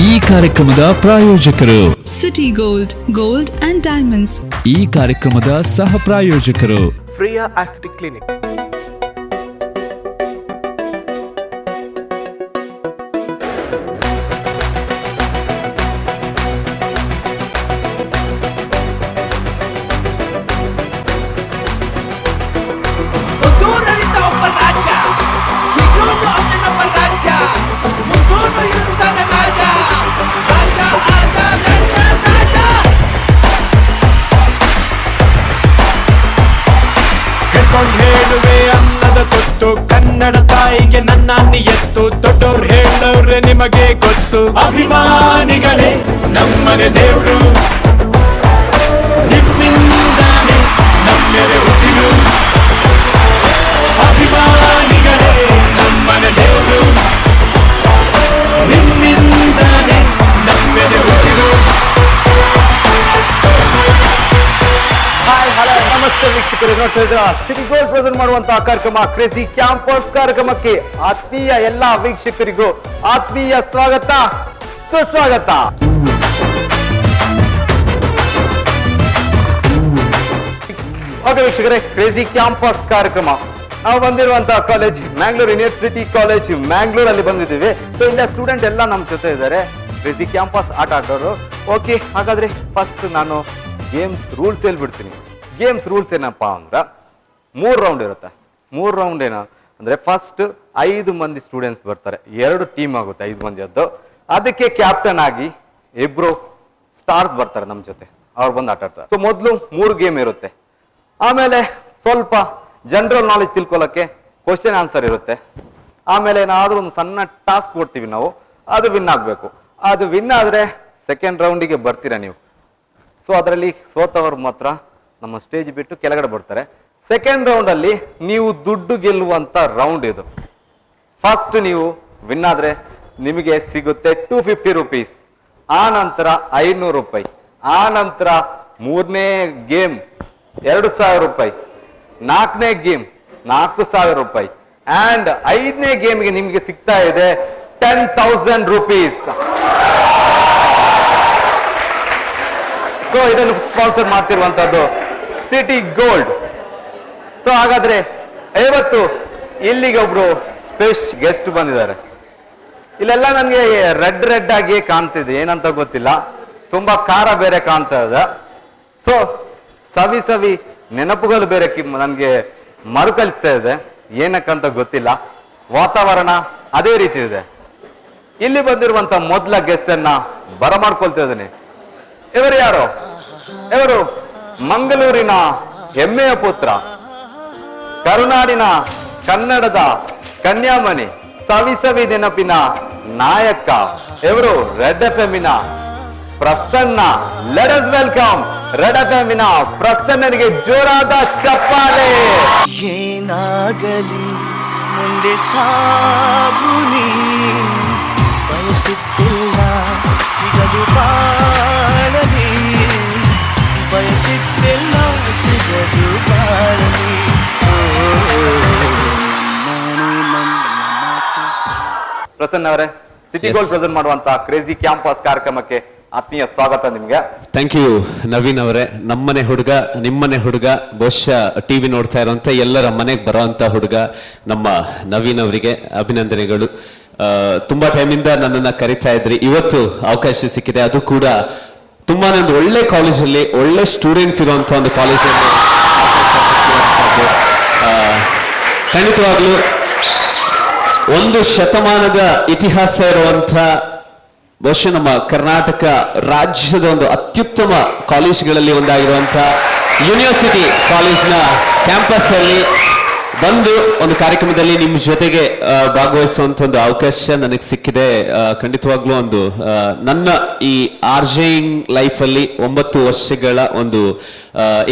ಈ ಕಾರ್ಯಕ್ರಮದ ಪ್ರಾಯೋಜಕರು ಸಿಟಿ ಗೋಲ್ಡ್ ಅಂಡ್ ಡೈಮಂಡ್ಸ್. ಈ ಕಾರ್ಯಕ್ರಮದ ಸಹ ಪ್ರಾಯೋಜಕರು ಫ್ರೀಯಾ ಆಸ್ಥೆಟಿಕ್ ಕ್ಲಿನಿಕ್. ಹೇಳುವೆ ಅನ್ನದ ಗೊತ್ತು, ಕನ್ನಡ ತಾಯಿಗೆ ನನ್ನ ನಿಯತ್ತು. ದೊಡ್ಡವ್ರು ಹೇಳವ್ರೆ ನಿಮಗೆ ಗೊತ್ತು, ಅಭಿಮಾನಿಗಳೇ ನಮ್ಮನೆ ದೇವ್ರು. ನಿಮ್ಮಿಂದಾನೆ ನಮ್ಮೆರೆ ಉಸಿರು, ಅಭಿಮಾನಿಗಳೇ ನಮ್ಮನೆ ದೇವ್ರು. ನಿಮ್ಮಿಂದಾನೆ ನಮ್ಮೆರೆ ಉಸಿರು. ನಮಸ್ತೆ ವೀಕ್ಷಕರು, ನೋಡ್ತಾ ಇದ್ರ ಸಿಟಿ ಗೋಲ್ಡ್ ಪ್ರೆಸೆಂಟ್ ಮಾಡುವಂತಹ ಕಾರ್ಯಕ್ರಮ ಕ್ರೇಜಿ ಕ್ಯಾಂಪಸ್ ಕಾರ್ಯಕ್ರಮಕ್ಕೆ ಆತ್ಮೀಯ ಎಲ್ಲಾ ವೀಕ್ಷಕರಿಗೂ ಆತ್ಮೀಯ ಸ್ವಾಗತ, ಸುಸ್ವಾಗತ. ಓಕೆ ವೀಕ್ಷಕರೇ, ಕ್ರೇಜಿ ಕ್ಯಾಂಪಸ್ ಕಾರ್ಯಕ್ರಮ ನಾವು ಬಂದಿರುವಂತಹ ಕಾಲೇಜ್ ಮ್ಯಾಂಗ್ಳೂರ್ ಯೂನಿವರ್ಸಿಟಿ ಕಾಲೇಜ್ ಮ್ಯಾಂಗ್ಳೂರಲ್ಲಿ ಬಂದಿದ್ದೀವಿ. ಸೊ ಇಲ್ಲ ಸ್ಟೂಡೆಂಟ್ ಎಲ್ಲ ನಮ್ಮ ಜೊತೆ ಇದ್ದಾರೆ, ಕ್ರೇಜಿ ಕ್ಯಾಂಪಸ್ ಆಟ ಆಡೋರು. ಓಕೆ, ಹಾಗಾದ್ರೆ ಫಸ್ಟ್ ನಾನು ಗೇಮ್ಸ್ ರೂಲ್ಸ್ ಹೇಳ್ಬಿಡ್ತೀನಿ. ಗೇಮ್ಸ್ ರೂಲ್ಸ್ ಏನಪ್ಪಾ ಅಂದ್ರೆ 3 ರೌಂಡ್ ಇರುತ್ತೆ. 3 ರೌಂಡ್ ಏನ ಅಂದ್ರೆ ಫಸ್ಟ್ 5 ಮಂದಿ ಸ್ಟೂಡೆಂಟ್ಸ್ ಬರ್ತಾರೆ, 2 ಟೀಮ್ ಆಗುತ್ತೆ 5 ಮಂದಿಯದ್ದು. ಅದಕ್ಕೆ ಕ್ಯಾಪ್ಟನ್ ಆಗಿ 2 ಸ್ಟಾರ್ಸ್ ಬರ್ತಾರೆ ನಮ್ಮ ಜೊತೆ, ಅವ್ರು ಬಂದು ಆಟ ಆಡ್ತಾರೆ. ಸೊ ಮೊದಲು 3 ಗೇಮ್ ಇರುತ್ತೆ. ಆಮೇಲೆ ಸ್ವಲ್ಪ ಜನರಲ್ ನಾಲೆಜ್ ತಿಳ್ಕೊಳ್ಳೋಕೆ ಕ್ವಶನ್ ಆನ್ಸರ್ ಇರುತ್ತೆ. ಆಮೇಲೆ ಏನಾದ್ರೂ ಒಂದು ಸಣ್ಣ ಟಾಸ್ಕ್ ಕೊಡ್ತೀವಿ ನಾವು, ಅದು ವಿನ್ ಆಗ್ಬೇಕು. ಅದು ವಿನ್ ಆದ್ರೆ ಸೆಕೆಂಡ್ ರೌಂಡಿಗೆ ಬರ್ತೀರಾ ನೀವು. ಸೊ ಅದರಲ್ಲಿ ಸೋತವರು ಮಾತ್ರ ನಮ್ಮ ಸ್ಟೇಜ್ ಬಿಟ್ಟು ಕೆಳಗಡೆ ಬರ್ತಾರೆ. ಸೆಕೆಂಡ್ ರೌಂಡ್ ಅಲ್ಲಿ ನೀವು ದುಡ್ಡು ಗೆಲ್ಲುವಂತ ರೌಂಡ್ ಇದು. ಫಸ್ಟ್ ನೀವು ವಿನ್ ಆದ್ರೆ ನಿಮಗೆ ಸಿಗುತ್ತೆ 250 ರೂಪೀಸ್, ಆ ನಂತರ 500 ರೂಪಾಯಿ, ಆ ನಂತರ 3ನೇ ಗೇಮ್ 2000 ರೂಪಾಯಿ, 4ನೇ ಗೇಮ್ 4000 ರೂಪಾಯಿ, ಅಂಡ್ 5ನೇ ಗೇಮ್ಗೆ ನಿಮ್ಗೆ ಸಿಗ್ತಾ ಇದೆ 10,000 ರೂಪೀಸ್. ಸೊ ಇದನ್ನು ಸ್ಪಾನ್ಸರ್ ಮಾಡ್ತಿರುವಂತದ್ದು ಸಿಟಿ ಗೋಲ್ಡ್. ಸೊ ಹಾಗಾದ್ರೆ ಇವತ್ತು ಇಲ್ಲಿಗೆ ಒಬ್ರು ಸ್ಪೆಷಲ್ ಗೆಸ್ಟ್ ಬಂದಿದ್ದಾರೆ. ಇಲ್ಲೆಲ್ಲ ನನಗೆ ರೆಡ್ ಆಗಿ ಕಾಣ್ತಿದೆ, ಏನಂತ ಗೊತ್ತಿಲ್ಲ, ತುಂಬಾ ಖಾರ ಬೇರೆ ಕಾಣ್ತಾ ಇದೆ. ಸೊ ಸವಿ ನೆನಪುಗಳು ಬೇರೆ ನನಗೆ ಮರುಕಳಿಸ್ತಾ ಇದೆ, ಏನಕ್ಕಂತ ಗೊತ್ತಿಲ್ಲ. ವಾತಾವರಣ ಅದೇ ರೀತಿ ಇದೆ. ಇಲ್ಲಿ ಬಂದಿರುವಂತ ಮೊದಲ ಗೆಸ್ಟ್ ಅನ್ನ ಬರಮಾಡ್ಕೊಳ್ತಾ ಇದ್ದೇನೆ. ಇವರು ಯಾರು? ಇವರು ಮಂಗಳೂರಿನ ಹೆಮ್ಮೆಯ ಪುತ್ರ, ಕರುನಾಡಿನ ಕನ್ನಡದ ಕನ್ಯಾಮಣಿ, ಸವಿ ನೆನಪಿನ ನಾಯಕ. ಇವರು ರೆಡ್ ಎಫ್ಎಂನ Prasanna. Let us welcome red ಎಫ್ಎಂನ ಪ್ರಸನ್ನನಿಗೆ ಜೋರಾದ ಚಪ್ಪಾಳೆ. ಏನಾಗಲಿ ಮುಂದೆ ಸಾಗುನಿ, ಬಯಸುತ್ತಿಲ್ಲ ಸಿಗದು ಬಾಳಲಿ, ಬಯಸುತ್ತಿಲ್ಲ ಸಿಗದು ಬಾಳಲಿ. ಪ್ರಸನ್ನ ಅವರೇ, ಸಿಟಿ ಗೋಲ್ಡ್ ಪ್ರೆಸೆಂಟ್ ಮಾಡುವಂತ ಕ್ರೇಜಿ ಕ್ಯಾಂಪಸ್ ಕಾರ್ಯಕ್ರಮಕ್ಕೆ ಆತ್ಮೀಯ ಸ್ವಾಗತ ನಿಮ್ಗೆ. ಥ್ಯಾಂಕ್ ಯು ನವೀನ್ ಅವರೇ. ನಮ್ಮನೆ ಹುಡುಗ, ನಿಮ್ಮನೆ ಹುಡುಗ, ಬಹುಶಃ ಟಿವಿ ನೋಡ್ತಾ ಇರುವಂತ ಎಲ್ಲರ ಮನೆಗೆ ಬರುವಂತ ಹುಡುಗ ನಮ್ಮ ನವೀನ್ ಅವರಿಗೆ ಅಭಿನಂದನೆಗಳು. ತುಂಬಾ ಟೈಮಿಂದ ನನ್ನನ್ನ ಕರಿತಾ ಇದ್ರಿ, ಇವತ್ತು ಅವಕಾಶ ಸಿಕ್ಕಿದೆ, ಅದು ಕೂಡ ತುಂಬಾನೇ ಒಂದು ಒಳ್ಳೆ ಕಾಲೇಜಲ್ಲಿ, ಒಳ್ಳೆ ಸ್ಟೂಡೆಂಟ್ಸ್ ಇರುವಂತ ಒಂದು ಕಾಲೇಜಲ್ಲಿ. ಖಂಡಿತವಾಗ್ಲೂ ಒಂದು ಶತಮಾನದ ಇತಿಹಾಸ ಇರುವಂತ, ಬಹುಶಃ ನಮ್ಮ ಕರ್ನಾಟಕ ರಾಜ್ಯದ ಒಂದು ಅತ್ಯುತ್ತಮ ಕಾಲೇಜ್ಗಳಲ್ಲಿ ಒಂದಾಗಿರುವಂತ ಯೂನಿವರ್ಸಿಟಿ ಕಾಲೇಜ್ನ ಕ್ಯಾಂಪಸ್ ಅಲ್ಲಿ ಬಂದು ಒಂದು ಕಾರ್ಯಕ್ರಮದಲ್ಲಿ ನಿಮ್ಮ ಜೊತೆಗೆ ಭಾಗವಹಿಸುವಂತ ಒಂದು ಅವಕಾಶ ನನಗೆ ಸಿಕ್ಕಿದೆ. ಖಂಡಿತವಾಗ್ಲೂ ಒಂದು ನನ್ನ ಈ ಆರ್ಜೆಯಿಂಗ್ ಲೈಫ್ ಅಲ್ಲಿ 9 ವರ್ಷಗಳ ಒಂದು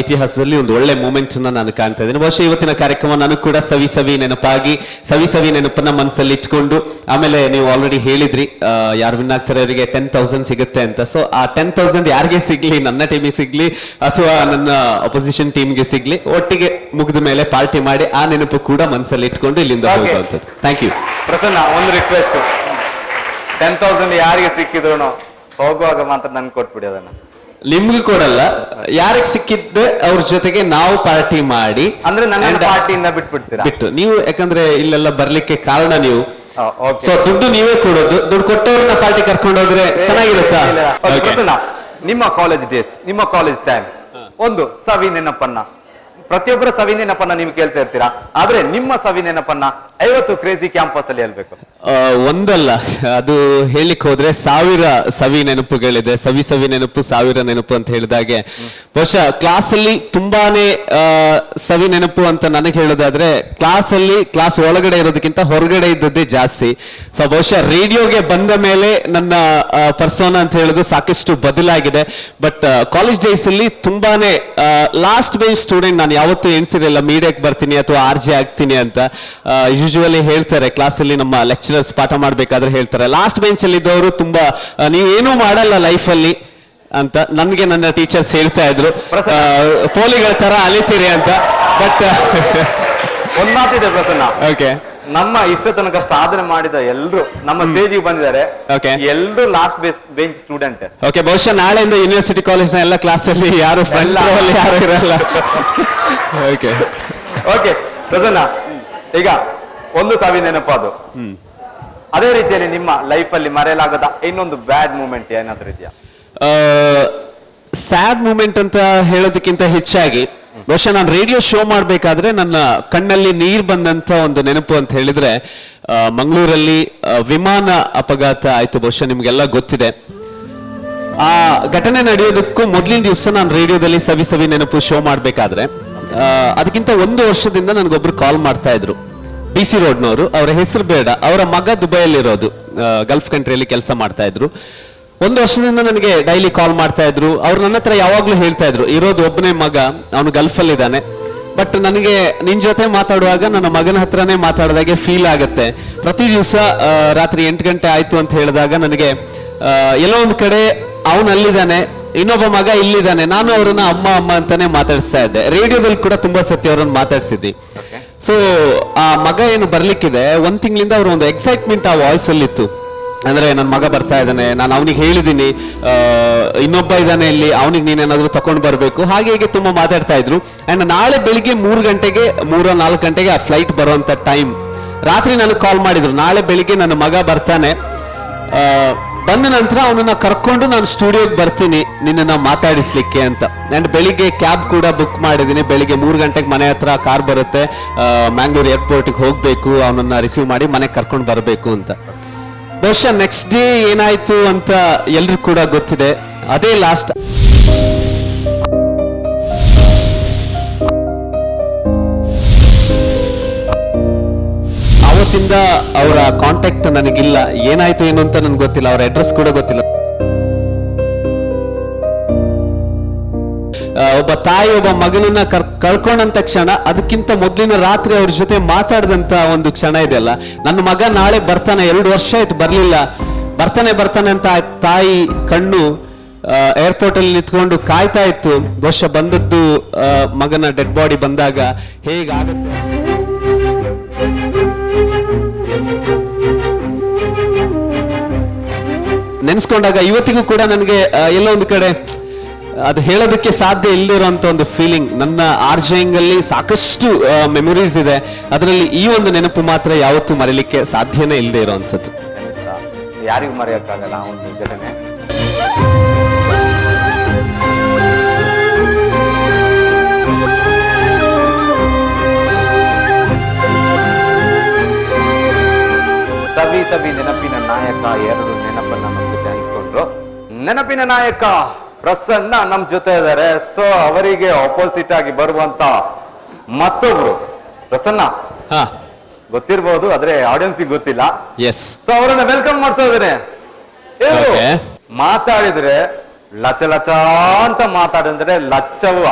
ಇತಿಹಾಸದಲ್ಲಿ ಒಂದು ಒಳ್ಳೆ ಮೂಮೆಂಟ್ ನಾನು ಕಾಣ್ತಾ ಇದ್ದೇನೆ. ಬಹುಶಃ ಇವತ್ತಿನ ಕಾರ್ಯಕ್ರಮ ನಾನು ಕೂಡ ಸವಿ ನೆನಪಾಗಿ, ಸವಿ ನೆನಪನ್ನ ಮನಸ್ಸಲ್ಲಿ ಇಟ್ಕೊಂಡು, ಆಮೇಲೆ ನೀವು ಆಲ್ರೆಡಿ ಹೇಳಿದ್ರಿ ಯಾರು ವಿನ್ ಆಗ್ತಾರೆ ಅವರಿಗೆ 10,000 ಸಿಗುತ್ತೆ ಅಂತ. ಸೊ ಆ 10,000 ಯಾರಿಗೆ ಸಿಗ್ಲಿ, ನನ್ನ ಟೀಮಿಗೆ ಸಿಗ್ಲಿ ಅಥವಾ ನನ್ನ ಅಪೋಸಿಷನ್ ಟೀಮ್ಗೆ ಸಿಗ್ಲಿ, ಒಟ್ಟಿಗೆ ಮುಗಿದ ಮೇಲೆ ಪಾರ್ಟಿ ಮಾಡಿ ಆ ನೆನಪು ಕೂಡ ಮನಸ್ಸಲ್ಲಿ ಇಟ್ಕೊಂಡು ಇಲ್ಲಿಂದ ಹೋಗುವಂಥದ್ದು. Thank you. ಪ್ರಸನ್ನ, ಒಂದು ರಿಕ್ವೆಸ್ಟ್, 10,000 ಯಾರಿಗೆ ಸಿಕ್ಕಿದ್ರು ಹೋಗುವಾಗ ಮಾತ್ರ ನನ್ಗೆ ಕೊಟ್ಬಿಡಿ ಅದನ್ನ. ನಿಮ್ಗೂ ಕೊಡಲ್ಲ, ಯಾರಿಗೆ ಸಿಕ್ಕಿದ್ದೆ ಅವ್ರ ಜೊತೆಗೆ ನಾವು ಪಾರ್ಟಿ ಮಾಡಿ ಅಂದ್ರೆ ನನ್ನ ಪಾರ್ಟಿಯಿಂದ ಬಿಟ್ಬಿಡ್ತೀರಾ? ಬಿಟ್ಟು ನೀವು, ಯಾಕಂದ್ರೆ ಇಲ್ಲೆಲ್ಲ ಬರ್ಲಿಕ್ಕೆ ಕಾರಣ ನೀವು. ಓಕೆ. ಸೊ ದುಡ್ಡು ನೀವೇ ಕೊಡೋದು, ದುಡ್ಡು ಕೊಟ್ಟವ್ರನ್ನ ಪಾರ್ಟಿ ಕರ್ಕೊಂಡು ಹೋದ್ರೆ ಚೆನ್ನಾಗಿರುತ್ತಾ? Okay. ಪ್ರಸನ್ನ, ನಿಮ್ಮ ಕಾಲೇಜ್ ಡೇಸ್, ನಿಮ್ಮ ಕಾಲೇಜ್ ಟೈಮ್ ಒಂದು ಸವಿ ನೆನಪನ್ನ, ಪ್ರತಿಯೊಬ್ಬರ ಸವಿ ನೆನಪನ್ನ ನೀವು ಕೇಳ್ತಾ ಇರ್ತೀರಾ, ಆದ್ರೆ ನಿಮ್ಮ ಸವಿ ನೆನಪನ್ನ 50 ಕ್ರೇಜಿ ಕ್ಯಾಂಪಸ್ ಅಲ್ಲಿ ಹೇಳ್ಬೇಕು. ಒಂದಲ್ಲ, ಅದು ಹೇಳಿಕ್ ಹೋದ್ರೆ 1000 ಸವಿ ನೆನಪುಗಳಿದೆ. ಸವಿ ನೆನಪು 1000 ನೆನಪು ಅಂತ ಹೇಳಿದಾಗೆ, ಬಹುಶಃ ಕ್ಲಾಸ್ ಅಲ್ಲಿ ತುಂಬಾನೇ ಸವಿ ನೆನಪು ಅಂತ ನನಗೆ ಹೇಳೋದಾದ್ರೆ, ಕ್ಲಾಸ್ ಒಳಗಡೆ ಇರೋದಕ್ಕಿಂತ ಹೊರಗಡೆ ಇದ್ದದ್ದೇ ಜಾಸ್ತಿ. ಸೊ ಬಹುಶಃ ರೇಡಿಯೋಗೆ ಬಂದ ಮೇಲೆ ನನ್ನ ಪರ್ಸೋನ ಅಂತ ಹೇಳೋದು ಸಾಕಷ್ಟು ಬದಲಾಗಿದೆ. ಬಟ್ ಕಾಲೇಜ್ ಡೇಸ್ ಅಲ್ಲಿ ತುಂಬಾನೇ ಲಾಸ್ಟ್ ಬೆಂಚ್ ಸ್ಟೂಡೆಂಟ್ ನಾನು ಯಾವತ್ತೂ ಎಣಿಸಿರಲಿಲ್ಲ ಮೀಡಿಯಾಕ್ಕೆ ಬರ್ತೀನಿ ಅಥವಾ RJ ಆಗ್ತೀನಿ ಅಂತ. ಯೂಶುವಲಿ ಹೇಳ್ತಾರೆ ಕ್ಲಾಸಲ್ಲಿ, ನಮ್ಮ ಲೆಕ್ಚರರ್ಸ್ ಪಾಠ ಮಾಡ್ಬೇಕಾದ್ರೆ ಹೇಳ್ತಾರೆ, ಲಾಸ್ಟ್ ಬೆಂಚ್ ಅಲ್ಲಿ ಇದ್ದವರು ತುಂಬಾ ನೀವೇನೂ ಮಾಡಲ್ಲ ಲೈಫಲ್ಲಿ ಅಂತ ನನಗೆ ನನ್ನ ಟೀಚರ್ಸ್ ಹೇಳ್ತಾ ಇದ್ರು, ಪೋಲಿಗಳ ತರ ಅಲಿತೀರಿ ಅಂತ. ಬಟ್ ಒಂದ್ ಮಾತಿದೆ ಪ್ರಸನ್ನ, ಓಕೆ, ನಮ್ಮ ಇಷ್ಟ ತನಕ ಸಾಧನೆ ಮಾಡಿದ ಎಲ್ರು ನಮ್ಮ ಸ್ಟೇಜಿಗೆ ಬಂದಿದ್ದಾರೆ. Okay. ಎಲ್ರು ಲಾಸ್ಟ್ ಬೆಂಚ್ ಸ್ಟೂಡೆಂಟ್. ಓಕೆ, ಬಹುಶಃ ನಾಳೆಯಿಂದ ಯೂನಿವರ್ಸಿಟಿ ಕಾಲೇಜ್ನ ಎಲ್ಲ ಕ್ಲಾಸಲ್ಲಿ ಯಾರು ಫ್ರಂಟ್ ಅಲ್ಲಿ ಯಾರು ಇರಲ್ಲ. ಓಕೆ ಓಕೆ ಪ್ರಸನ್ನ, ಈಗ ಒಂದು ಸವಿ ನೆನಪು ಅದು. ಅದೇ ರೀತಿಯಲ್ಲಿ ನಿಮ್ಮ ಲೈಫ್ ಅಲ್ಲಿ ಮರೆಯಲಾಗದ ಇನ್ನೊಂದು ಬ್ಯಾಡ್ ಮೂಮೆಂಟ್ ಏನಾದ್ರೂ ಇದೆಯಾ? ಸ್ಯಾಡ್ ಮೂಮೆಂಟ್ ಅಂತ ಹೇಳೋದಕ್ಕಿಂತ ಹೆಚ್ಚಾಗಿ, ಬಹುಶಃ ನಾನು ರೇಡಿಯೋ ಶೋ ಮಾಡಬೇಕಾದ್ರೆ ನನ್ನ ಕಣ್ಣಲ್ಲಿ ನೀರು ಬಂದಂತ ಒಂದು ನೆನಪು ಅಂತ ಹೇಳಿದ್ರೆ, ಮಂಗಳೂರಲ್ಲಿ ವಿಮಾನ ಅಪಘಾತ ಆಯ್ತು. ಬಹುಶಃ ನಿಮ್ಗೆಲ್ಲ ಗೊತ್ತಿದೆ. ಆ ಘಟನೆ ನಡೆಯೋದಕ್ಕೂ ಮೊದಲಿನ ದಿವಸ ನಾನು ರೇಡಿಯೋದಲ್ಲಿ ಸವಿ ನೆನಪು ಶೋ ಮಾಡಬೇಕಾದ್ರೆ, ಅದಕ್ಕಿಂತ 1 ವರ್ಷದಿಂದ ನನಗೊಬ್ರು ಕಾಲ್ ಮಾಡ್ತಾ ಇದ್ರು, BC ರೋಡ್ನವರು. ಅವರ ಹೆಸರು ಬೇಡ, ಅವರ ಮಗ ದುಬೈಯಲ್ಲಿರೋದು, ಗಲ್ಫ್ ಕಂಟ್ರಿಯಲ್ಲಿ ಕೆಲಸ ಮಾಡ್ತಾ ಇದ್ರು. 1 ವರ್ಷದಿಂದ ನನಗೆ ಡೈಲಿ ಕಾಲ್ ಮಾಡ್ತಾ ಇದ್ರು. ಅವ್ರು ನನ್ನ ಹತ್ರ ಯಾವಾಗ್ಲೂ ಹೇಳ್ತಾ ಇದ್ರು, ಇರೋದು ಒಬ್ಬನೇ ಮಗ, ಅವನು ಗಲ್ಫಲ್ಲಿ ಇದ್ದಾನೆ. ಬಟ್ ನನಗೆ ನಿನ್ ಜೊತೆ ಮಾತಾಡುವಾಗ ನನ್ನ ಮಗನ ಹತ್ರನೇ ಮಾತಾಡಿದಾಗೆ ಫೀಲ್ ಆಗುತ್ತೆ. ಪ್ರತಿ ದಿವಸ ರಾತ್ರಿ 8 ಗಂಟೆ ಆಯ್ತು ಅಂತ ಹೇಳಿದಾಗ ನನಗೆ ಎಲ್ಲೋ ಒಂದು ಕಡೆ ಅವನು ಅಲ್ಲಿದ್ದಾನೆ, ಇನ್ನೊಬ್ಬ ಮಗ ಇಲ್ಲಿದ್ದಾನೆ, ನಾನು ಅವರನ್ನ ಅಮ್ಮ ಅಂತಾನೆ ಮಾತಾಡಿಸ್ತಾ ಇದ್ದೆ. ರೇಡಿಯೋದಲ್ಲಿ ಕೂಡ ತುಂಬಾ ಸತಿ ಅವರನ್ನು ಮಾತಾಡ್ಸಿದ್ವಿ. ಸೊ ಆ ಮಗ ಏನು ಬರ್ಲಿಕ್ಕಿದೆ, 1 ತಿಂಗಳಿಂದ ಅವ್ರ ಒಂದು ಎಕ್ಸೈಟ್ಮೆಂಟ್ ಆ ವಾಯ್ಸ್ ಅಲ್ಲಿ ಇತ್ತು. ಅಂದ್ರೆ ನನ್ನ ಮಗ ಬರ್ತಾ ಇದ್ದಾನೆ, ನಾನು ಅವನಿಗೆ ಹೇಳಿದ್ದೀನಿ, ಇನ್ನೊಬ್ಬ ಇದ್ದಾನೆ ಇಲ್ಲಿ, ಅವನಿಗೆ ನೀನೇನಾದ್ರೂ ತಗೊಂಡು ಬರ್ಬೇಕು, ಹಾಗೆ ಹೀಗೆ ತುಂಬಾ ಮಾತಾಡ್ತಾ ಇದ್ರು. ಅಂಡ್ ನಾಳೆ ಬೆಳಿಗ್ಗೆ 3 ಗಂಟೆಗೆ 3-4 ಗಂಟೆಗೆ ಆ ಫ್ಲೈಟ್ ಬರುವಂತ ಟೈಮ್, ರಾತ್ರಿ ನನಗೆ ಕಾಲ್ ಮಾಡಿದ್ರು, ನಾಳೆ ಬೆಳಿಗ್ಗೆ ನನ್ನ ಮಗ ಬರ್ತಾನೆ, ಬಂದ ನಂತರ ಅವನನ್ನ ಕರ್ಕೊಂಡು ನಾನು ಸ್ಟುಡಿಯೋಗೆ ಬರ್ತೀನಿ ನಿನ್ನನ್ನ ಮಾತಾಡಿಸ್ಲಿಕ್ಕೆ ಅಂತ. ಅಂಡ್ ಬೆಳಿಗ್ಗೆ ಕ್ಯಾಬ್ ಕೂಡ ಬುಕ್ ಮಾಡಿದ್ದೀನಿ. ಬೆಳಿಗ್ಗೆ 3 ಗಂಟೆಗೆ ಮನೆ ಹತ್ರ ಕಾರ್ ಬರುತ್ತೆ, ಮ್ಯಾಂಗ್ಳೂರ್ ಏರ್ಪೋರ್ಟ್ಗೆ ಹೋಗ್ಬೇಕು, ಅವನನ್ನ ರಿಸೀವ್ ಮಾಡಿ ಮನೆಗೆ ಕರ್ಕೊಂಡು ಬರಬೇಕು ಅಂತ. ಬಹುಶಃ ನೆಕ್ಸ್ಟ್ ಡೇ ಏನಾಯ್ತು ಅಂತ ಎಲ್ರಿಗೂ ಕೂಡ ಗೊತ್ತಿದೆ. ಅದೇ ಲಾಸ್ಟ್. ಅವತ್ತಿಂದ ಅವರ ಕಾಂಟ್ಯಾಕ್ಟ್ ನನಗಿಲ್ಲ, ಏನಾಯ್ತು ಏನು ಅಂತ ನನ್ಗೆ ಗೊತ್ತಿಲ್ಲ, ಅವರ ಅಡ್ರೆಸ್ ಕೂಡ ಗೊತ್ತಿಲ್ಲ. ಒಬ್ಬ ತಾಯಿ ಒಬ್ಬ ಮಗನನ್ನ ಕಳ್ಕೊಂಡಂತ ಕ್ಷಣ, ಅದಕ್ಕಿಂತ ಮೊದಲಿನ ರಾತ್ರಿ ಅವ್ರ ಜೊತೆ ಮಾತಾಡಿದಂತ ಒಂದು ಕ್ಷಣ ಇದೆಯಲ್ಲ, ನನ್ನ ಮಗ ನಾಳೆ ಬರ್ತಾನೆ, 2 ವರ್ಷ ಆಯ್ತು ಬರ್ಲಿಲ್ಲ, ಬರ್ತಾನೆ ಅಂತ ತಾಯಿ ಕಣ್ಣು ಏರ್ಪೋರ್ಟ್ ಅಲ್ಲಿ ನಿಂತ್ಕೊಂಡು ಕಾಯ್ತಾ ಇತ್ತು. ಬಹುಶಃ ಬಂದದ್ದು ಮಗನ ಡೆಡ್ ಬಾಡಿ ಬಂದಾಗ ಹೇಗಾಗುತ್ತೆ. ನೆನೆಸ್ಕೊಂಡಾಗ ಇವತ್ತಿಗೂ ಕೂಡ ನನಗೆ ಎಲ್ಲೋ ಒಂದು ಕಡೆ ಅದು ಹೇಳೋದಕ್ಕೆ ಸಾಧ್ಯ ಇಲ್ಲದಿರುವಂತ ಒಂದು ಫೀಲಿಂಗ್. ನನ್ನ RJing ಅಲ್ಲಿ ಸಾಕಷ್ಟು ಮೆಮೊರೀಸ್ ಇದೆ, ಅದರಲ್ಲಿ ಈ ಒಂದು ನೆನಪು ಮಾತ್ರ ಯಾವತ್ತೂ ಮರೀಲಿಕ್ಕೆ ಸಾಧ್ಯನೇ ಇಲ್ಲದೆ ಇರುವಂತದ್ದು. ಯಾರಿಗೂ ಮರೆಯಕ್ಕಾಗಲ್ಲ ಆ ಒಂದು ಘಟನೆ. ಸವಿ ನೆನಪಿನ ನಾಯಕ 2 ನೆನಪನ್ನ ನಮ್ಮ ಜೊತೆ ಹಂಚ್ಕೊಂಡ್ರು. ನೆನಪಿನ ನಾಯಕ ಪ್ರಸನ್ನ ನಮ್ ಜೊತೆ ಇದ್ದಾರೆ. ಸೊ ಅವರಿಗೆ ಆಪೋಸಿಟ್ ಆಗಿ ಬರುವಂತ ಮತ್ತೊಬ್ರು ಪ್ರಸನ್ನ ಗೊತ್ತಿರ್ಬೋದು, ಆದ್ರೆ ಆಡಿಯನ್ಸ್ ಗೊತ್ತಿಲ್ಲ. ಎಸ್, ಸೊ ಅವರನ್ನ ವೆಲ್ಕಮ್ ಮಾಡ್ತಾ ಇದ್ದೇನೆ. ಮಾತಾಡಿದ್ರೆ ಲಚ ಅಂತ ಮಾತಾಡಿದ್ರೆ ಲಚ್ಚವ್ವ,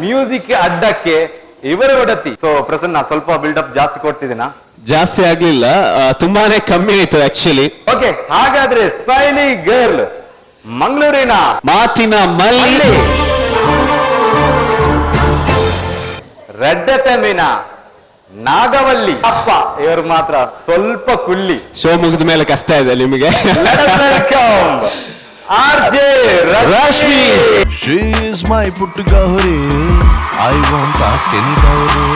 ಮ್ಯೂಸಿಕ್ ಅಡ್ಡಕ್ಕೆ ಇವರ ಒಡತಿ. ಸೊ ಪ್ರಸನ್ನ, ಸ್ವಲ್ಪ ಬಿಲ್ಡಪ್ ಜಾಸ್ತಿ ಕೊಡ್ತಿದ್ದೀನಾ? ಜಾಸ್ತಿ ಆಗ್ಲಿಲ್ಲ, ತುಂಬಾನೇ ಕಮ್ಮಿ ಆಯ್ತು ಆಕ್ಚುಲಿ. ಓಕೆ, ಹಾಗಾದ್ರೆ ಸ್ಮೈಲಿ ಗರ್ಲ್, ಮಂಗಳೂರಿನ ಮಾತಿನ ಮಲ್ಲಿ, ರೆಡ್ FM ನಾಗವಲ್ಲಿ ಅಪ್ಪ ಇವರು ಮಾತ್ರ ಸ್ವಲ್ಪ ಕುಲ್ಲಿ. ಶೋ ಮುಗಿದ ಮೇಲೆ ಕಷ್ಟ ಇದೆ ನಿಮಗೆ. RJ Rashmi. She is my Puttagowri, I won't ask any dowry.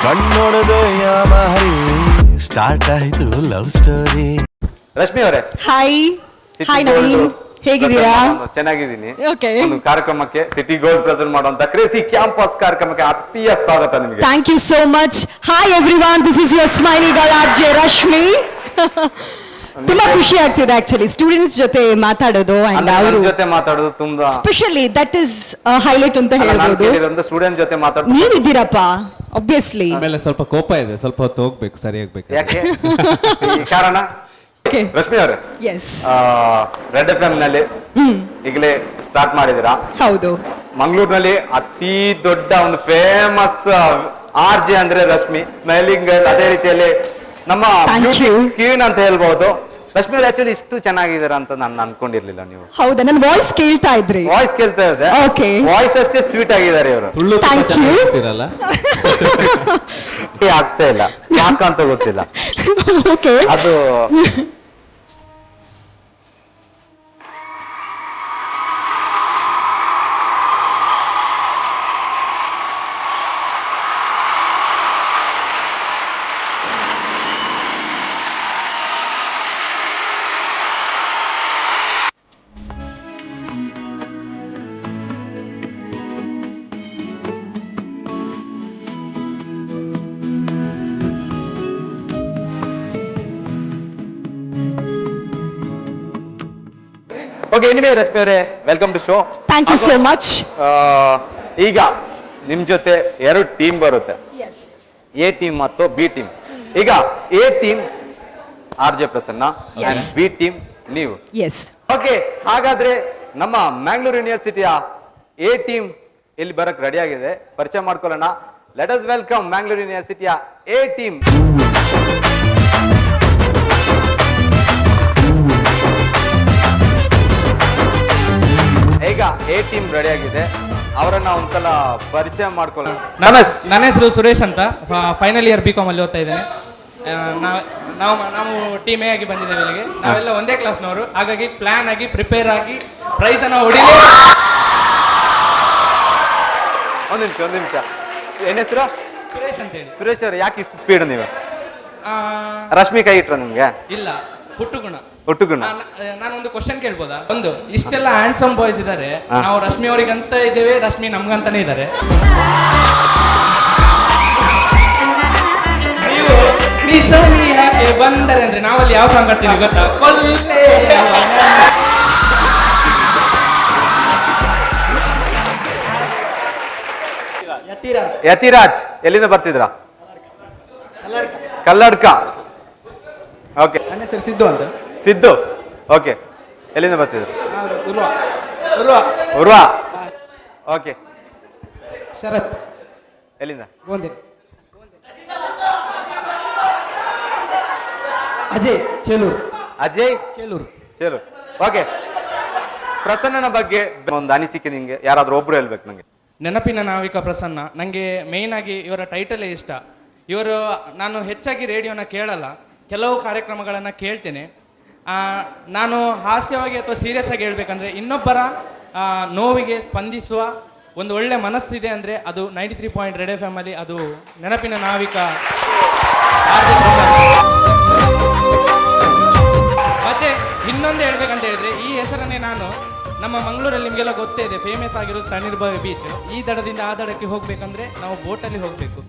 ಕಣ್ಣೊಡೆದ ಯಾಮಾರಿ, ಸ್ಟಾರ್ಟ್ ಆಯ್ತು ಲವ್ ಸ್ಟೋರಿ. ರಶ್ಮಿ ಅವರೇ, ಹಾಯ್ ಹಾಯ್ ನವೀನ್, ಹೇಗಿದ್ದೀರಾ? ಚೆನ್ನಾಗಿದ್ದೀನಿ. Okay. ಒಂದು ಕಾರ್ಯಕ್ರಮಕ್ಕೆ ಸಿಟಿ ಗೋಲ್ಡ್ ಪ್ರೆಸೆಂಟ್ ಮಾಡುವಂತ ಕ್ರೇಜಿ ಕ್ಯಾಂಪಸ್ ಕಾರ್ಯಕ್ರಮಕ್ಕೆ ಆತ್ಮೀಯ ಸ್ವಾಗತ ನಿಮಗೆ. Thank you so much. Hi everyone, this is your smiley girl RJ Rashmi. ತುಂಬಾ ಖುಷಿ ಆಗ್ತಿದೆ ಆಕ್ಚುಲಿ ಸ್ಟೂಡೆಂಟ್ಸ್ ಜೊತೆ ಮಾತಾಡೋದು ಅಂಡ್ ಅವರು ಜೊತೆ ಮಾತಾಡೋದು ತುಂಬಾ ಸ್ಪೆಷಲಿ ದಟ್ ಇಸ್ ಹೈಲೈಟ್ ಅಂತ ಹೇಳ್ಬೋದು. ಸ್ಟೂಡೆಂಟ್ ಜೊತೆ ಮಾತಾಡೋದು ನೀವಿದ್ದೀರಪ್ಪ ಆಬ್ವಿಯಸ್ಲಿ. ಆಮೇಲೆ ಸ್ವಲ್ಪ ಕೋಪ ಇದೆ, ಸ್ವಲ್ಪ ಹೊತ್ತು ಹೋಗ್ಬೇಕು, ಸರಿಯಾಗ್ಬೇಕು. ಯಾಕೆ ಈ ಕಾರಣ? ರಶ್ಮಿ ಅವರೇ, ಎಸ್, ರೆಡ್ FM ನಲ್ಲಿ ಈಗಲೇ ಸ್ಟಾರ್ಟ್ ಮಾಡಿದಿರಾ? ಹೌದು. ಮಂಗಳೂರಿನಲ್ಲಿ ಅತಿ ದೊಡ್ಡ ಒಂದು ಫೇಮಸ್ RJ ಅಂದ್ರೆ ರಶ್ಮಿ, ಸ್ಮೈಲಿಂಗ್ ಗರ್ಲ್. ಅದೇ ರೀತಿಯಲ್ಲಿ ನಮ್ಮ ಕ್ವೀನ್ ಅಂತ ಹೇಳ್ಬಹುದು. ರಶ್ಮಿ ಅವ್ರು ಆಕ್ಚುಲಿ ಇಷ್ಟು ಚೆನ್ನಾಗಿದ್ದೀರಾ ಅಂತ ನಾನು ಅನ್ಕೊಂಡಿರ್ಲಿಲ್ಲ. ನೀವು ಹೌದಾ? ನನ್ನ ವಾಯ್ಸ್ ಕೇಳ್ತಾ ಇದ್ರಿ? ವಾಯ್ಸ್ ಕೇಳ್ತಾ ಇದೆ. Okay. ವಾಯ್ಸ್ ಅಷ್ಟೇ ಸ್ವೀಟ್ ಆಗಿದ್ದಾರೆ ಇವರು. ಸುಳ್ಳು Thank you. ಚೆನ್ನಾಗಿರ್ತೀರಲ್ಲ. ಆಗ್ತಾ ಇಲ್ಲ ಯಾಕಂತ ಗೊತ್ತಿಲ್ಲ. ಓಕೆ. ಅದು ಓಕೆ. ಎನಿವೇ ರಶ್ಮಿ ಅವರೇ, welcome to show. Thank you so much. ಈಗ ನಿಮ್ ಜೊತೆ 2 ಟೀಮ್ ಬರುತ್ತೆ, A ಟೀಮ್ ಮತ್ತು B ಟೀಮ್. ಈಗ A team RJ Prasanna, B team ನೀವು. ಎಸ್. ಓಕೆ, ಹಾಗಾದ್ರೆ ನಮ್ಮ ಮ್ಯಾಂಗ್ಳೂರ್ ಯೂನಿವರ್ಸಿಟಿಯ A ಟೀಮ್ ಇಲ್ಲಿ ಬರಕ್ ರೆಡಿ ಆಗಿದೆ. ಪರಿಚಯ ಮಾಡ್ಕೊಳ್ಳೋಣ. ಲೆಟ್ ಅಸ್ ವೆಲ್ಕಮ್ ಮ್ಯಾಂಗ್ಳೂರ್ ಯೂನಿವರ್ಸಿಟಿಯ A ಟೀಮ್. ಈಗ A ಟೀಮ್ ರೆಡಿ ಆಗಿದೆ, ಅವರನ್ನ ಒಂದ್ಸಲ ಪರಿಚಯ ಮಾಡ್ಕೊಳ್ಳೋಣ. ನನ್ನ ಹೆಸರು ಸುರೇಶ್ ಅಂತ, ಫೈನಲ್ ಇಯರ್ BCom ಅಲ್ಲಿ ಓದ್ತಾ ಇದ್ದೇನೆ. ನಾವು ಟೀಮ್ ಎ ಆಗಿ ಬಂದಿದ್ದೇವೆ ಇಲ್ಲಿಗೆ. ನಾವೆಲ್ಲ ಒಂದೇ ಕ್ಲಾಸ್ನವರು, ಹಾಗಾಗಿ ಪ್ಲಾನ್ ಆಗಿ ಪ್ರಿಪೇರ್ ಆಗಿ ಪ್ರೈಸ್ ಅನ್ನ ಹೊಡಿಲಿ. ಒಂದ್ ನಿಮಿಷ. ಏನ್ ಹೆಸರು? ಸುರೇಶ್ ಅಂತ ಹೇಳಿ. ಸುರೇಶ್ ಅವ್ರು, ಯಾಕೆ ಇಷ್ಟು ಸ್ಪೀಡ್ ನೀವು? ರಶ್ಮಿ ಕೈ ಇಟ್ರ ನಿಮ್ಗೆ? ಇಲ್ಲ, ಹುಟ್ಟುಗುಣ. ನಾನೊಂದು ಕ್ವಶನ್ ಕೇಳ್ಬೋದಾ? ಒಂದು, ಇಷ್ಟೆಲ್ಲ ಹ್ಯಾಂಡ್ಸಮ್ ಬಾಯ್ಸ್ ಇದ್ದಾರೆ, ನಾವು ರಶ್ಮಿ ಅವರಿಗಂತ ಇದ್ದೇವೆ, ರಶ್ಮಿ ನಮ್ಗಂತಾನೆ ಇದ್ದಾರೆ. ನೀವು ಯಾಕೆ ಬಂದರೆ ಅಂದ್ರೆ ನಾವಲ್ಲಿ ಯಾವ ಸಾಂಗ್ ಆಡ್ತೀವಿ ಗೊತ್ತಾ? ಕೊಲ್ಲೆ ಯತಿರಾಜ್. ಎಲ್ಲಿಂದ ಬರ್ತಿದ್ರ? ಕಲ್ಲಡ್ಕ. ಓಕೆ. ನನ್ನ ಹೆಸರು ಸಿದ್ದು ಅಂತ. ಸಿದ್ದು. ಓಕೆ. ಎಲ್ಲಿಂದ ಬರ್ತಿದ್ರು? ಉರ್ವಾ. ಓಕೆ. ಶರತ್. ಎಲ್ಲಿಂದ? ಅಜಯ್ ಚೇಲೂರು. ಅಜಯ್ ಚೇಲೂರು. ಓಕೆ. ಪ್ರಸನ್ನನ ಬಗ್ಗೆ ಒಂದು ಅನಿಸಿಕೆ ನಿಂಗೆ ಯಾರಾದ್ರೂ ಒಬ್ರು ಹೇಳ್ಬೇಕು ನಂಗೆ. ನೆನಪಿನ ನಾವಿಕ ಪ್ರಸನ್ನ. ನನಗೆ ಮೇಯ್ನ್ ಆಗಿ ಇವರ ಟೈಟಲೇ ಇಷ್ಟ. ಇವರು, ನಾನು ಹೆಚ್ಚಾಗಿ ರೇಡಿಯೋನ ಕೇಳಲ್ಲ, ಕೆಲವು ಕಾರ್ಯಕ್ರಮಗಳನ್ನು ಕೇಳ್ತೇನೆ. ನಾನು ಹಾಸ್ಯವಾಗಿ ಅಥವಾ ಸೀರಿಯಸ್ ಆಗಿ ಹೇಳ್ಬೇಕಂದ್ರೆ, ಇನ್ನೊಬ್ಬರ ನೋವಿಗೆ ಸ್ಪಂದಿಸುವ ಒಂದು ಒಳ್ಳೆ ಮನಸ್ಸಿದೆ ಅಂದರೆ ಅದು 93.8 ರೆಡ್ FM ಅಲ್ಲಿ ಅದು ನೆನಪಿನ ನಾವಿಕ RJ ಪ್ರಸನ್ನ. ಮತ್ತೆ ಇನ್ನೊಂದು ಹೇಳ್ಬೇಕಂತ ಹೇಳಿದ್ರೆ, ಈ ಹೆಸರನ್ನೇ ನಾನು ನಮ್ಮ ಮಂಗಳೂರಲ್ಲಿ ನಿಮಗೆಲ್ಲ ಗೊತ್ತೇ ಇದೆ, ಫೇಮಸ್ ಆಗಿರೋದು ತಣ್ಣೀರ್ಬಾವಿ ಬೀಚ್. ಈ ದಡದಿಂದ ಆ ದಡಕ್ಕೆ ಹೋಗ್ಬೇಕಂದ್ರೆ ನಾವು ಬೋಟಲ್ಲಿ ಹೋಗಬೇಕು.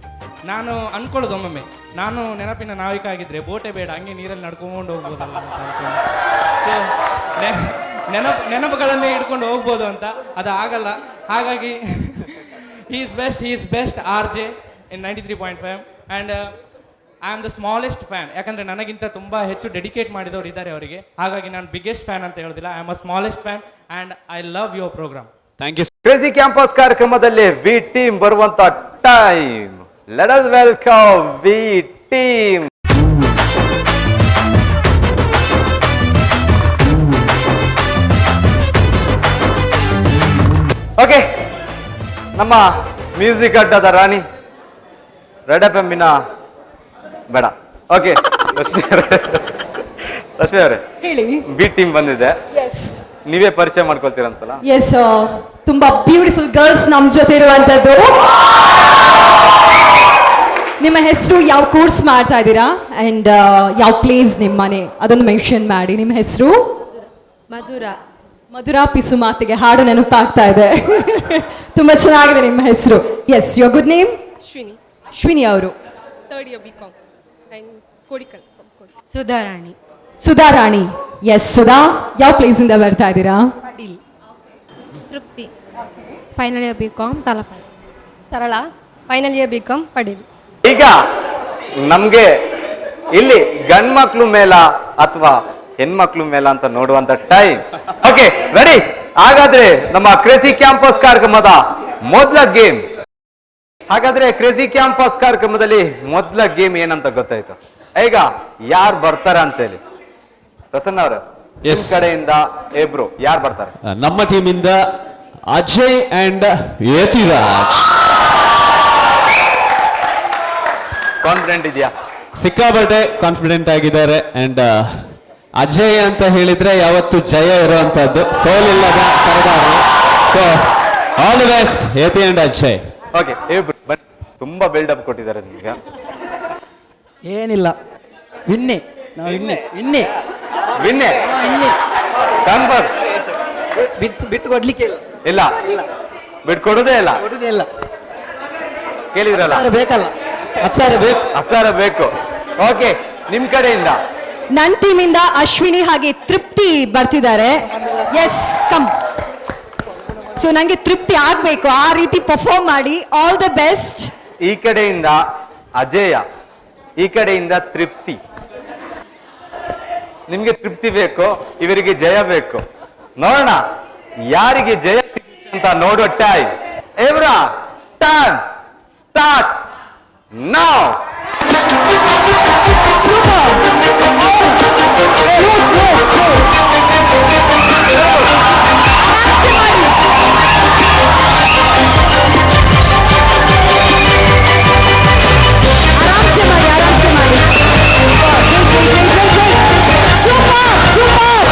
ನಾನು ಅನ್ಕೊಳ್ಳೋದು ಒಮ್ಮೊಮ್ಮೆ, ನಾನು ನೆನಪಿನ ನಾವಿಕ ಆಗಿದ್ರೆ ಬೋಟೇ ಬೇಡ, ಹಂಗೆ ನೀರಲ್ಲಿ ನಡ್ಕೊಂಡು ಹೋಗ್ಬೋದಲ್ಲ ಅಂತ. ಸೊ ನೆನಪುಗಳನ್ನೇ ಹಿಡ್ಕೊಂಡು ಹೋಗ್ಬೋದು ಅಂತ, ಅದು ಆಗಲ್ಲ. ಹಾಗಾಗಿ he is best RJ in 93.5 and I am the smallest fan. ಯಾಕಂದರೆ ನನಗಿಂತ ತುಂಬ ಹೆಚ್ಚು ಡೆಡಿಕೇಟ್ ಮಾಡಿದವರು ಇದ್ದಾರೆ ಅವರಿಗೆ, ಹಾಗಾಗಿ ನಾನು ಬಿಗ್ಗೆಸ್ಟ್ ಫ್ಯಾನ್ ಅಂತ ಹೇಳೋದಿಲ್ಲ. I am a smallest fan and I love your program. Thank you. Crazy campus ಕಾರ್ಯಕ್ರಮದಲ್ಲಿ B ಟೀಮ್ ಬರುವಂತ time. Let us welcome B team. Okay. ನಮ್ಮ ಮ್ಯೂಸಿಕ್ ಅಡ್ಡದ ರಾಣಿ ರೆಡ್ ಎಫ್ ಎಮ್ಮಿನ ಬೇಡ. ಓಕೆ, ರಶ್ಮಿ ಅವರೇ ಹೇಳಿ. ಬಿ ಟೀಮ್ ಬಂದಿದೆ, ನೀವೇ ಪರಿಚಯ ಮಾಡ್ಕೊಳ್ತೀರಂತಲ್ಲ? ಎಸ್, ತುಂಬಾ ಬ್ಯೂಟಿಫುಲ್ ಗರ್ಲ್ಸ್ ನಮ್ ಜೊತೆ ಇರುವಂತದ್ದು. ನಿಮ್ಮ ಹೆಸರು, ಯಾವ ಕೋರ್ಸ್ ಮಾಡ್ತಾ ಇದ್ದೀರಾ, ಅಂಡ್ ಯಾವ ಪ್ಲೇಸ್ ನಿಮ್ಮ ಮನೆ, ಅದನ್ನು ಮೆನ್ಷನ್ ಮಾಡಿ. ನಿಮ್ಮ ಹೆಸರು? ಮಧುರಾ ಪಿಸು ಮಾತಿಗೆ ಹಾಡು ನೆನಪಾಗ್ತಾ ಇದೆ. ತುಂಬಾ ಚೆನ್ನಾಗಿದೆ ನಿಮ್ಮ ಹೆಸರು. Yes, your good name? ಶ್ವಿನಿ ಅವರು. Third year BCom and Kodikal. Sudharani. Yes, Sudha, ಯಾವ ಪ್ಲೇಸ್ ಇಂದ ಬರ್ತಾ ಇದ್ದೀರಾ? Trupti. Final year BCom Talapady. Sarala. Final year BCom Padil. ಈಗ ನಮ್ಗೆ ಇಲ್ಲಿ ಗಂಡ್ಮಕ್ಳು ಮೇಲ ಅಥವಾ ಹೆಣ್ಮಕ್ಳು ಮೇಲ ಅಂತ ನೋಡುವಂತ ಟೈಮ್. Okay, ready? ಹಾಗಾದ್ರೆ ನಮ್ಮ ಕ್ರೇಜಿ ಕ್ಯಾಂಪಸ್ ಕಾರ್ಯಕ್ರಮದ ಮೊದಲ ಗೇಮ್. ಹಾಗಾದ್ರೆ ಕ್ರೇಜಿ ಕ್ಯಾಂಪಸ್ ಕಾರ್ಯಕ್ರಮದಲ್ಲಿ ಮೊದಲ ಗೇಮ್ ಏನಂತ ಗೊತ್ತಾಯ್ತು. ಈಗ ಯಾರು ಬರ್ತಾರ ಅಂತ ಹೇಳಿ. ಪ್ರಸನ್ನ ಅವರು, Yes. ಕಡೆಯಿಂದ ಇಬ್ರು ಯಾರು ಬರ್ತಾರೆ? ನಮ್ಮ ಟೀಮಿಂದ ಅಜಯ್ ಅಂಡ್ ಯತಿರಾಜ್. ಕಾನ್ಫಿಡೆಂಟ್ ಇದೆಯಾ? ಸಿಕ್ಕಾಪಟ್ಟೆ ಕಾನ್ಫಿಡೆಂಟ್ ಆಗಿದ್ದಾರೆ. ಅಂಡ್ ಅಜಯ್ ಅಂತ ಹೇಳಿದ್ರೆ ಯಾವತ್ತು ಜಯ ಇರುವಂತದ್ದು, ಸೋಲಿಲ್ಲದ ಸರದಾರ. So all the best Yati and Ajay. Okay, ಇಬ್ರು ಬನ್ನಿ. ತುಂಬಾ ಬಿಲ್ಡಪ್ ಕೊಟ್ಟಿದ್ದಾರೆ ನಿಮ್ಗೆ. ಏನಿಲ್ಲ, ವಿನ್ನೆ ನಾವು ವಿನ್ನೆ ವಿನ್ನೆ ವಿನ್ನೆ ಕನ್ಫರ್ಮ್. ಬಿಟ್ಟು ಕೊಡ್ಲಿಕ್ಕೆ ಇಲ್ಲ, ಬಿಟ್ಕೊಡುದೇ ಇಲ್ಲ. ಕೊಡುದೇ ಇಲ್ಲ. ಕೇಳಿದ್ರಲ್ಲ, ಬೇಕಲ್ಲ, 10,000 ಬೇಕು. 10,000 ಬೇಕು. ಓಕೆ, ನಿಮ್ ಕಡೆಯಿಂದ ನನ್ನ ಟೀಮಿಂದ ಅಶ್ವಿನಿ ಹಾಗೆ ತೃಪ್ತಿ ಬರ್ತಿದ್ದಾರೆ. S, come. ಸೊ ನಂಗೆ ತೃಪ್ತಿ ಆಗ್ಬೇಕು, ಆ ರೀತಿ ಪರ್ಫಾರ್ಮ್ ಮಾಡಿ. All the best. ಈ ಕಡೆಯಿಂದ ಅಜಯ, ಈ ಕಡೆಯಿಂದ ತೃಪ್ತಿ. ನಿಮ್ಗೆ ತೃಪ್ತಿ ಬೇಕು, ಇವರಿಗೆ ಜಯ ಬೇಕು. ನೋಡೋಣ ಯಾರಿಗೆ ಜಯ ಸಿಗುತ್ತೆ ಅಂತ ನೋಡೋ ಟೈಮ್. ಎವ್ರಾ ಟೈಮ್ ಸ್ಟಾರ್ಟ್ ನೌ. ಸೂಪರ್. ಆರಾಮ್ಸೆ ಮಾಡಿ, ಆರಾಮ್ಸೆ ಮಾಡಿ. Super, super.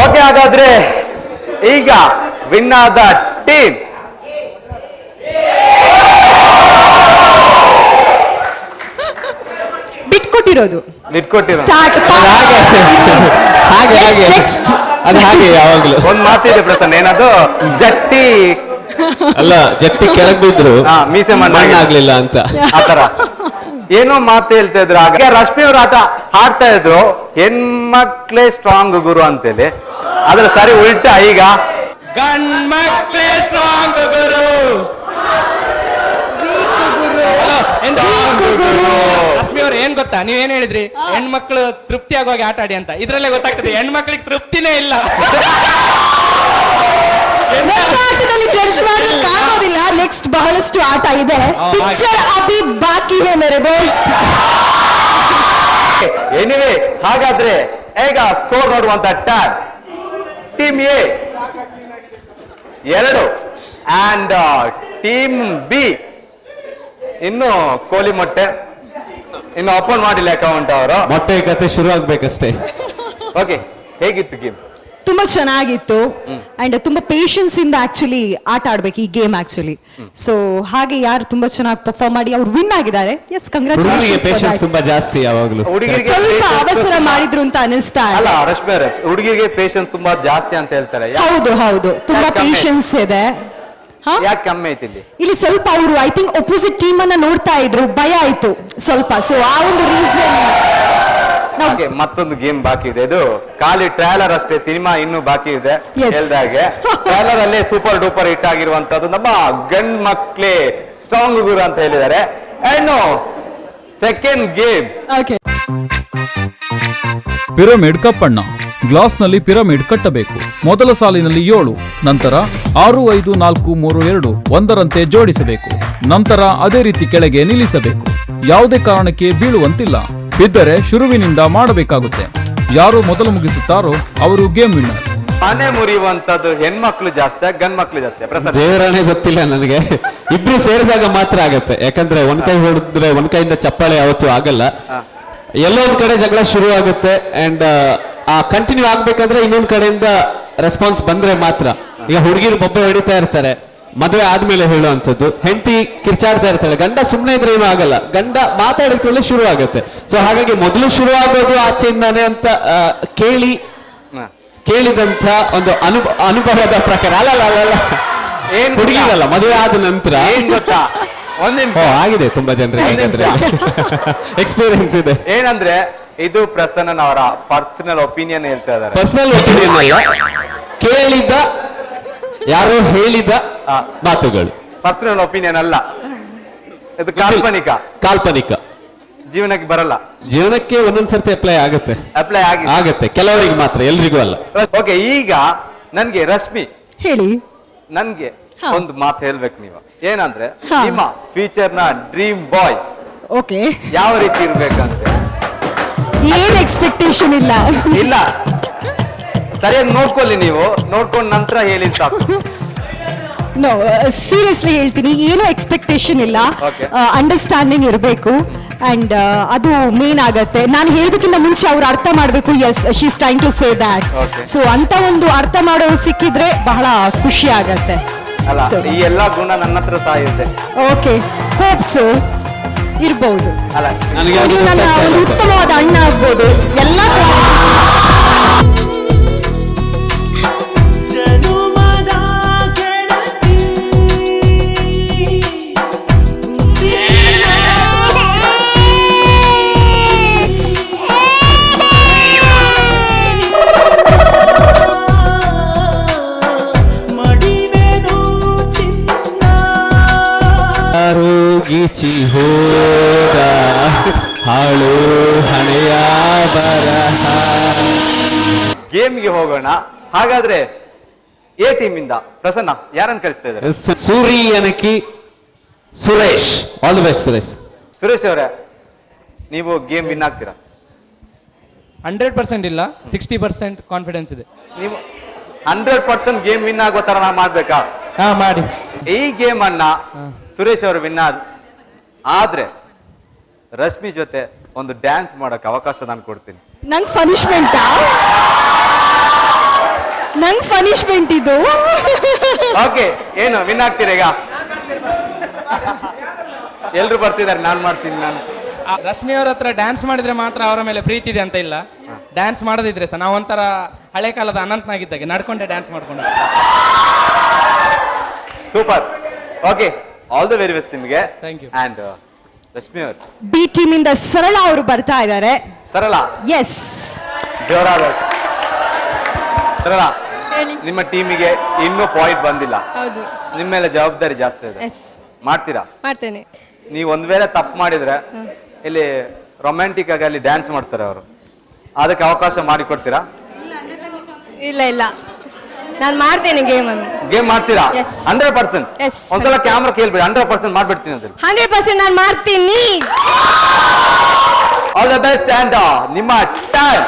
ಓಕೆ, ಹಾಗಾದ್ರೆ ಈಗ ವಿನ್ ಆದ ಟೀಮ್ ಬಿಟ್ಕೊಟ್ಟಿರೋದು. ಬಿಟ್ಕೊಟ್ಟಿರೋ ಸ್ಟಾರ್ಟ್. ಹಾಗೆ ನೆಕ್ಸ್ಟ್. ಅದು ಹಾಗೆ ಯಾವಾಗ್ಲೂ ಒಂದ್ ಮಾತಿದೆ ಪ್ರಸನ್ನ, ಏನದು ಜಟ್ಟಿ ಅಲ್ಲ, ಜಟ್ಟಿ ಕೆಳಗ್ ಬಿದ್ರು ಮೀಸೆ ಮಣ್ಣಾಗ್ಲಿಲ್ಲ ಅಂತ. ಆತರ ಏನೋ ಮಾತು ಹೇಳ್ತಾ ಇದ್ರು. ಆಗ ರಶ್ಮಿ ಅವ್ರ ಆಟ ಆಡ್ತಾ ಇದ್ರು, ಹೆಣ್ಮಕ್ಳೇ ಸ್ಟ್ರಾಂಗ್ ಗುರು ಅಂತೇಳಿ. ಅದ್ರ ಸರಿ ಉಲ್ಟಾ ಈಗ ಗಂಡ್ಮಕ್ಳೇ ಸ್ಟ್ರಾಂಗ್ ಗುರು. ರಶ್ಮಿ ಅವ್ರು ಏನ್ ಗೊತ್ತಾ, ನೀವೇನ್ ಹೇಳಿದ್ರಿ, ಹೆಣ್ಮಕ್ಳು ತೃಪ್ತಿ ಆಗುವಾಗ ಆಟ ಆಡಿ ಅಂತ. ಇದ್ರಲ್ಲೇ ಗೊತ್ತಾಗ್ತದೆ ಹೆಣ್ಮಕ್ಳಿಗೆ ತೃಪ್ತಿನೇ ಇಲ್ಲ. ಆಟದಲ್ಲಿ ಜಡ್ಜ್ ಮಾಡೋದಕ್ಕೆ ಆಗೋದಿಲ್ಲ. ನೆಕ್ಸ್ಟ್ ಬಹಳಷ್ಟು ಆಟ ಇದೆ. ಪಿಕ್ಚರ್ ಅಭಿ ಬಾಕಿ ಹೇ ಮೇರೆ ದೋಸ್ತ್. ಎನಿವೆ, ಹಾಗಾದ್ರೆ ಈಗ ಸ್ಕೋರ್ ನೋಡುವಂತ time. Team A 2 and team B ಇನ್ನು ಕೋಳಿ ಮೊಟ್ಟೆ ಇನ್ನು ಓಪನ್ ಮಾಡಿಲ್ಲ ಅಕೌಂಟ್ ಅವರು. ಮೊಟ್ಟೆ ಕತೆ ಶುರು ಆಗ್ಬೇಕಷ್ಟೇ. ಓಕೆ, ಹೇಗಿತ್ತು ಗೇಮ್? ತುಂಬಾ ಚೆನ್ನಾಗಿತ್ತು. ಅಂಡ್ ತುಂಬಾ ಪೇಷನ್ಸ್ ಇಂದ ಆಕ್ಚುಲಿ ಆಟ ಆಡ್ಬೇಕು ಈ ಗೇಮ್ ಆಕ್ಚುಲಿ. ಸೊ ಹಾಗೆ ಯಾರು ತುಂಬಾ ಚೆನ್ನಾಗಿ ಪರ್ಫಾರ್ಮ್ ಮಾಡಿ ಅವ್ರು ವಿನ್ ಆಗಿದ್ದಾರೆ. ಎಸ್, ಹುಡುಗರಿಗೆ ಪೇಷನ್ಸ್ ತುಂಬಾ ಜಾಸ್ತಿ ಯಾವಾಗ್ಲೂ. ಹುಡುಗಿರಿಗೆ ಸ್ವಲ್ಪ ಅವಸರ ಮಾಡಿದ್ರು ಅಂತ ಅನಿಸ್ತಾ ಅಲ್ಲ ಇದೆ. ರಶ್ಮಿ ಅವರೇ, ಹುಡುಗಿರಿಗೆ ಪೇಷನ್ಸ್ ತುಂಬಾ ಜಾಸ್ತಿ ಅಂತ ಹೇಳ್ತಾರೆ. ಹೌದು ಹೌದು, ತುಂಬಾ ಪೇಷನ್ಸ್ ಇದೆ. ಹಾ? ಯಾಕೆ ಕಮ್ಮಿ ಐತಿ ಇಲ್ಲಿ? ಇಲ್ಲಿ ಸ್ವಲ್ಪ ಅವರು ಐ ಥಿಂಕ್ ಒಪೋಸಿಟ್ ಟೀಮ್ ಅನ್ನ ನೋಡ್ತಾ ಇದ್ರು, ಭಯ ಆಯ್ತು ಸ್ವಲ್ಪ. ಸೊ ಆ ಒಂದು ರೀಸನ್. ಹಾಗೆ ಮತ್ತೊಂದು ಗೇಮ್ ಬಾಕಿ ಇದೆ. ಇದು ಖಾಲಿ ಟ್ರೈಲರ್ ಅಷ್ಟೇ, ಸಿನಿಮಾ ಇನ್ನೂ ಬಾಕಿ ಇದೆ. Yes. ಹೇಳ್ದಾಗೆ ಟ್ರೈಲರ್ ಅಲ್ಲೇ ಸೂಪರ್ ಡೂಪರ್ ಹಿಟ್ ಆಗಿರುವಂತದ್ದು ನಮ್ಮ ಗಂಡ್ ಮಕ್ಳೇ ಸ್ಟ್ರಾಂಗ್ ಗುರು ಅಂತ ಹೇಳಿದ್ದಾರೆ. ಇನ್ನು ಸೆಕೆಂಡ್ ಗೇಮ್ ಓಕೆ. ಪಿರಮಿಡ್ ಕಪ್ಪಣ್ಣ. ಗ್ಲಾಸ್ನಲ್ಲಿ ಪಿರಮಿಡ್ ಕಟ್ಟಬೇಕು. ಮೊದಲ ಸಾಲಿನಲ್ಲಿ 7, ನಂತರ 6, 5, 4, 3, 2 ಒಂದರಂತೆ ಜೋಡಿಸಬೇಕು. ನಂತರ ಅದೇ ರೀತಿ ಕೆಳಗೆ ನಿಲ್ಲಿಸಬೇಕು. ಯಾವುದೇ ಕಾರಣಕ್ಕೆ ಬೀಳುವಂತಿಲ್ಲ. ಬಿದ್ದರೆ ಶುರುವಿನಿಂದ ಮಾಡಬೇಕಾಗುತ್ತೆ. ಯಾರು ಮೊದಲು ಮುಗಿಸುತ್ತಾರೋ ಅವರು ಗೇಮ್ ವಿನ್ನರ್. ಮನೆ ಮುರಿಯುವಂತದ್ದು ಹೆಣ್ಮಕ್ಳು ಜಾಸ್ತಿ, ಗಂಡ್ ಮಕ್ಳು ಜಾಸ್ತಿ? ಪ್ರಸಾದ್, ದೇವರಾಣೆ ಗೊತ್ತಿಲ್ಲ ನನಗೆ. ಇಬ್ರು ಸೇರಿದಾಗ ಮಾತ್ರ ಆಗತ್ತೆ. ಯಾಕಂದ್ರೆ ಒಂದ್ ಕೈ ಹೊಡೆದ್ರೆ ಒಂದ್ ಕೈಯಿಂದ ಚಪ್ಪಾಳೆ ಯಾವತ್ತೂ ಆಗಲ್ಲ. ಎಲ್ಲೋ ಒಂದ್ ಕಡೆ ಜಗಳ ಶುರು ಆಗುತ್ತೆ ಅಂಡ್ ಆ ಕಂಟಿನ್ಯೂ ಆಗ್ಬೇಕಂದ್ರೆ ಇನ್ನೊಂದ್ ಕಡೆಯಿಂದ ರೆಸ್ಪಾನ್ಸ್ ಬಂದ್ರೆ ಮಾತ್ರ. ಈಗ ಹುಡುಗಿರು ಬೊಬ್ಬೆ ಹೊಡಿತಾ ಇರ್ತಾರೆ, ಮದುವೆ ಆದ್ಮೇಲೆ ಹೇಳುವಂಥದ್ದು. ಹೆಂಡತಿ ಕಿರ್ಚಾಡ್ತಾ ಇರ್ತಾಳೆ, ಗಂಡ ಸುಮ್ಮನೆ ಇದ್ರೆ ಏನೂ ಆಗಲ್ಲ, ಗಂಡ ಮಾತಾಡಿಕೊಳ್ಳೆ ಶುರು ಆಗುತ್ತೆ. ಸೊ ಹಾಗಾಗಿ ಮೊದಲು ಶುರು ಆಗೋದು ಆಚೆಯಿಂದಾನೆ ಅಂತ ಕೇಳಿದಂತ ಒಂದು ಅನುಭವದ ಪ್ರಕಾರ. ಅಲ್ಲ ಏನ್ ಹುಡುಗಿರಲ್ಲ, ಮದುವೆ ಆದ ನಂತರ ಏನ್ ಗೊತ್ತಾ, ಒಂದ್ ನಿಮಿಷ ಆಗಿದೆ ತುಂಬಾ ಜನರಿಗೆ ಎಕ್ಸ್ಪೀರಿಯನ್ಸ್ ಇದೆ. ಏನಂದ್ರೆ ಇದು ಪ್ರಸನ್ನ ಅವರ ಪರ್ಸನಲ್ ಒಪಿನಿಯನ್ ಹೇಳ್ತಾ ಇದ್ದಾರೆ. ಪರ್ಸನಲ್ ಒಪಿನಿಯನ್ ಅಲ್ಲ, ಕೇಳಿದ ಯಾರೋ ಹೇಳಿದ ಮಾತುಗಳು. ಪರ್ಸನಲ್ ಒಪಿನಿಯನ್ ಅಲ್ಲ, ಇದು ಕಾಲ್ಪನಿಕ. ಜೀವನಕ್ಕೆ ಬರಲ್ಲ. ಜೀವನಕ್ಕೆ ಒಂದೊಂದ್ಸರ್ತಿ ಅಪ್ಲೈ ಆಗುತ್ತೆ ಆಗತ್ತೆ ಕೆಲವರಿಗೆ ಮಾತ್ರ, ಎಲ್ರಿಗೂ ಅಲ್ಲ. ಓಕೆ, ಈಗ ನನ್ಗೆ ರಶ್ಮಿ ಹೇಳಿ. ನನ್ಗೆ ಒಂದು ಮಾತು ಹೇಳ್ಬೇಕು ನೀವು. ಏನಂದ್ರೆ ನಿಮ್ಮ ಫ್ಯೂಚರ್ ನ ಡ್ರೀಮ್ ಬಾಯ್ ಓಕೆ ಯಾವ ರೀತಿ ಇರ್ಬೇಕಂತ ಏನ್ ಎಕ್ಸ್ಪೆಕ್ಟೇಷನ್ ಇಲ್ಲ. ಇಲ್ಲ, ಸರಿಯಾಗಿ ನೋಡ್ಕೊಳ್ಳಿ, ನೀವು ನೋಡ್ಕೊಂಡ್ ನಂತರ ಹೇಳಿ ಸಾಕು. ನೋ, ಸೀರಿಯಸ್ಲಿ ಹೇಳ್ತೀನಿ, ಏನು ಎಕ್ಸ್ಪೆಕ್ಟೇಷನ್ ಇಲ್ಲ. Okay. ಅಂಡರ್ಸ್ಟ್ಯಾಂಡಿಂಗ್ ಇರಬೇಕು ಅಂಡ್ ಅದು ಮೇನ್ ಆಗತ್ತೆ. ನಾನು ಹೇಳೋದಕ್ಕಿಂತ ಮುಂಚೆ ಅವ್ರು ಅರ್ಥ ಮಾಡಬೇಕು. Yes, she is trying to say that. Okay. So ಅಂತ ಒಂದು ಅರ್ಥ ಮಾಡೋರು ಸಿಕ್ಕಿದ್ರೆ ಬಹಳ ಖುಷಿ ಆಗತ್ತೆ. ಅಲ್ಲ, ಈ ಎಲ್ಲಾ ಗುಣ ನನ್ನ ಹತ್ರ ಸಹ ಇದೆ. ಓಕೆ, ಹೋಪ್ಸು ಇರ್ಬಹುದು. ಅಲ್ಲ, ನನಗೆ ಅದು ನನ್ನ ಒಂದು ಉತ್ತಮವಾದ ಅಣ್ಣ ಆಗ್ಬೋದು. ಎಲ್ಲ ಗೀಚಿ ಹೋದ ಹಾಳು ಹಣೆಯ ಗೇಮ್ಗೆ ಹೋಗೋಣ. ಹಾಗಾದ್ರೆ ಎ ಟೀಮ್ ಇಂದ ಪ್ರಸನ್ನ ಯಾರನ್ನು ಕಳಿಸ್ತಾ ಇದ್ದಾರೆ? ಸೂರಿ ಅನಕಿ Suresh. All the best Suresh. Suresh ಅವರೇ, ನೀವು ಗೇಮ್ ವಿನ್ ಆಗ್ತೀರಾ? 100% ಇಲ್ಲ, 60% ಕಾನ್ಫಿಡೆನ್ಸ್ ಇದೆ. ನೀವು 100% ಗೇಮ್ ವಿನ್ ಆಗೋ ತರ ನಾನು ಮಾಡ್ಬೇಕಾ? ಹಾ, ಮಾಡಿ. ಈ ಗೇಮ್ ಅನ್ನ ಸುರೇಶ್ ಅವರು ವಿನ್ ಆದ್ರೆ ರಶ್ಮಿ ಜೊತೆ ಒಂದು ಡ್ಯಾನ್ಸ್ ಮಾಡಕ್ ಅವಕಾಶ ನಾನು ಕೊಡ್ತೀನಿ. ನಂಗೆ ಪನಿಷ್ಮೆಂಟ್ ಇದು. ಓಕೆ, ಏನು ವಿನ್ ಆಗ್ತೀರಾ? ಈಗ ಎಲ್ರು ಬರ್ತಿದ್ದಾರೆ, ನಾನು ಮಾಡ್ತೀನಿ. ನಾನು ರಶ್ಮಿ ಅವ್ರ ಹತ್ರ ಡ್ಯಾನ್ಸ್ ಮಾಡಿದ್ರೆ ಮಾತ್ರ ಅವರ ಮೇಲೆ ಪ್ರೀತಿ ಇದೆ ಅಂತ ಇಲ್ಲ. ಡ್ಯಾನ್ಸ್ ಮಾಡದಿದ್ರೆ ಸಹ ನಾವು ಒಂಥರ ಹಳೆ ಕಾಲದ ಅನಂತನಾಗಿದ್ದಾಗೆ ನಡ್ಕೊಂಡೆ ಡ್ಯಾನ್ಸ್ ಮಾಡ್ಕೊಂಡು. Super. Okay, all the very best ನಿಮಗೆ. Thank you. ಅಂಡ್ ರಶ್ಮಿ ಅವರು, ಬಿ ಟೀಮ್ ಇಂದ ಸರಳ ಅವರು ಬರ್ತಾ ಇದ್ದಾರೆ. ಸರಳ, ಎಸ್, ಜೋರಾದ ಸರಳ, ನಿಮ್ಮ ಟೀಮಿಗೆ ಇನ್ನೂ ಪಾಯಿಂಟ್ ಬಂದಿಲ್ಲ. ಹೌದು. ನಿಮ್ಮ ಮೇಲೆ ಜವಾಬ್ದಾರಿ ಜಾಸ್ತಿ ಇದೆ. ಮಾಡ್ತೀರಾ? ಮಾಡ್ತೇನೆ. ನೀವು ಒಂದ್ ವೇಳೆ ತಪ್ಪು ಮಾಡಿದ್ರೆ ಇಲ್ಲಿ ರೊಮ್ಯಾಂಟಿಕ್ ಆಗಿ ಅಲ್ಲಿ ಡ್ಯಾನ್ಸ್ ಮಾಡ್ತಾರೆ ಅವರು, ಅದಕ್ಕೆ ಅವಕಾಶ ಮಾಡಿ ಕೊಡ್ತೀರಾ? ಇಲ್ಲ, ನಾನು ಮಾಡ್ತೇನೆ ಗೇಮ್ ಅನ್ನು. ಗೇಮ್ ಮಾಡ್ತೀರಾ? Yes. 100%. Yes. ಒಂದ್ಸಲ ಕ್ಯಾಮ್ರಾ ಕೇಳ್ಬೇಡಿ, 100% ಮಾಡ್ಬಿಡ್ತೀನಿ ಅಂತ. 100% ನಾನು ಮಾಡ್ತೀನಿ. ಆಲ್ ದ ಬೆಸ್ಟ್ ಅಂಡ್ ನಿಮ್ಮ time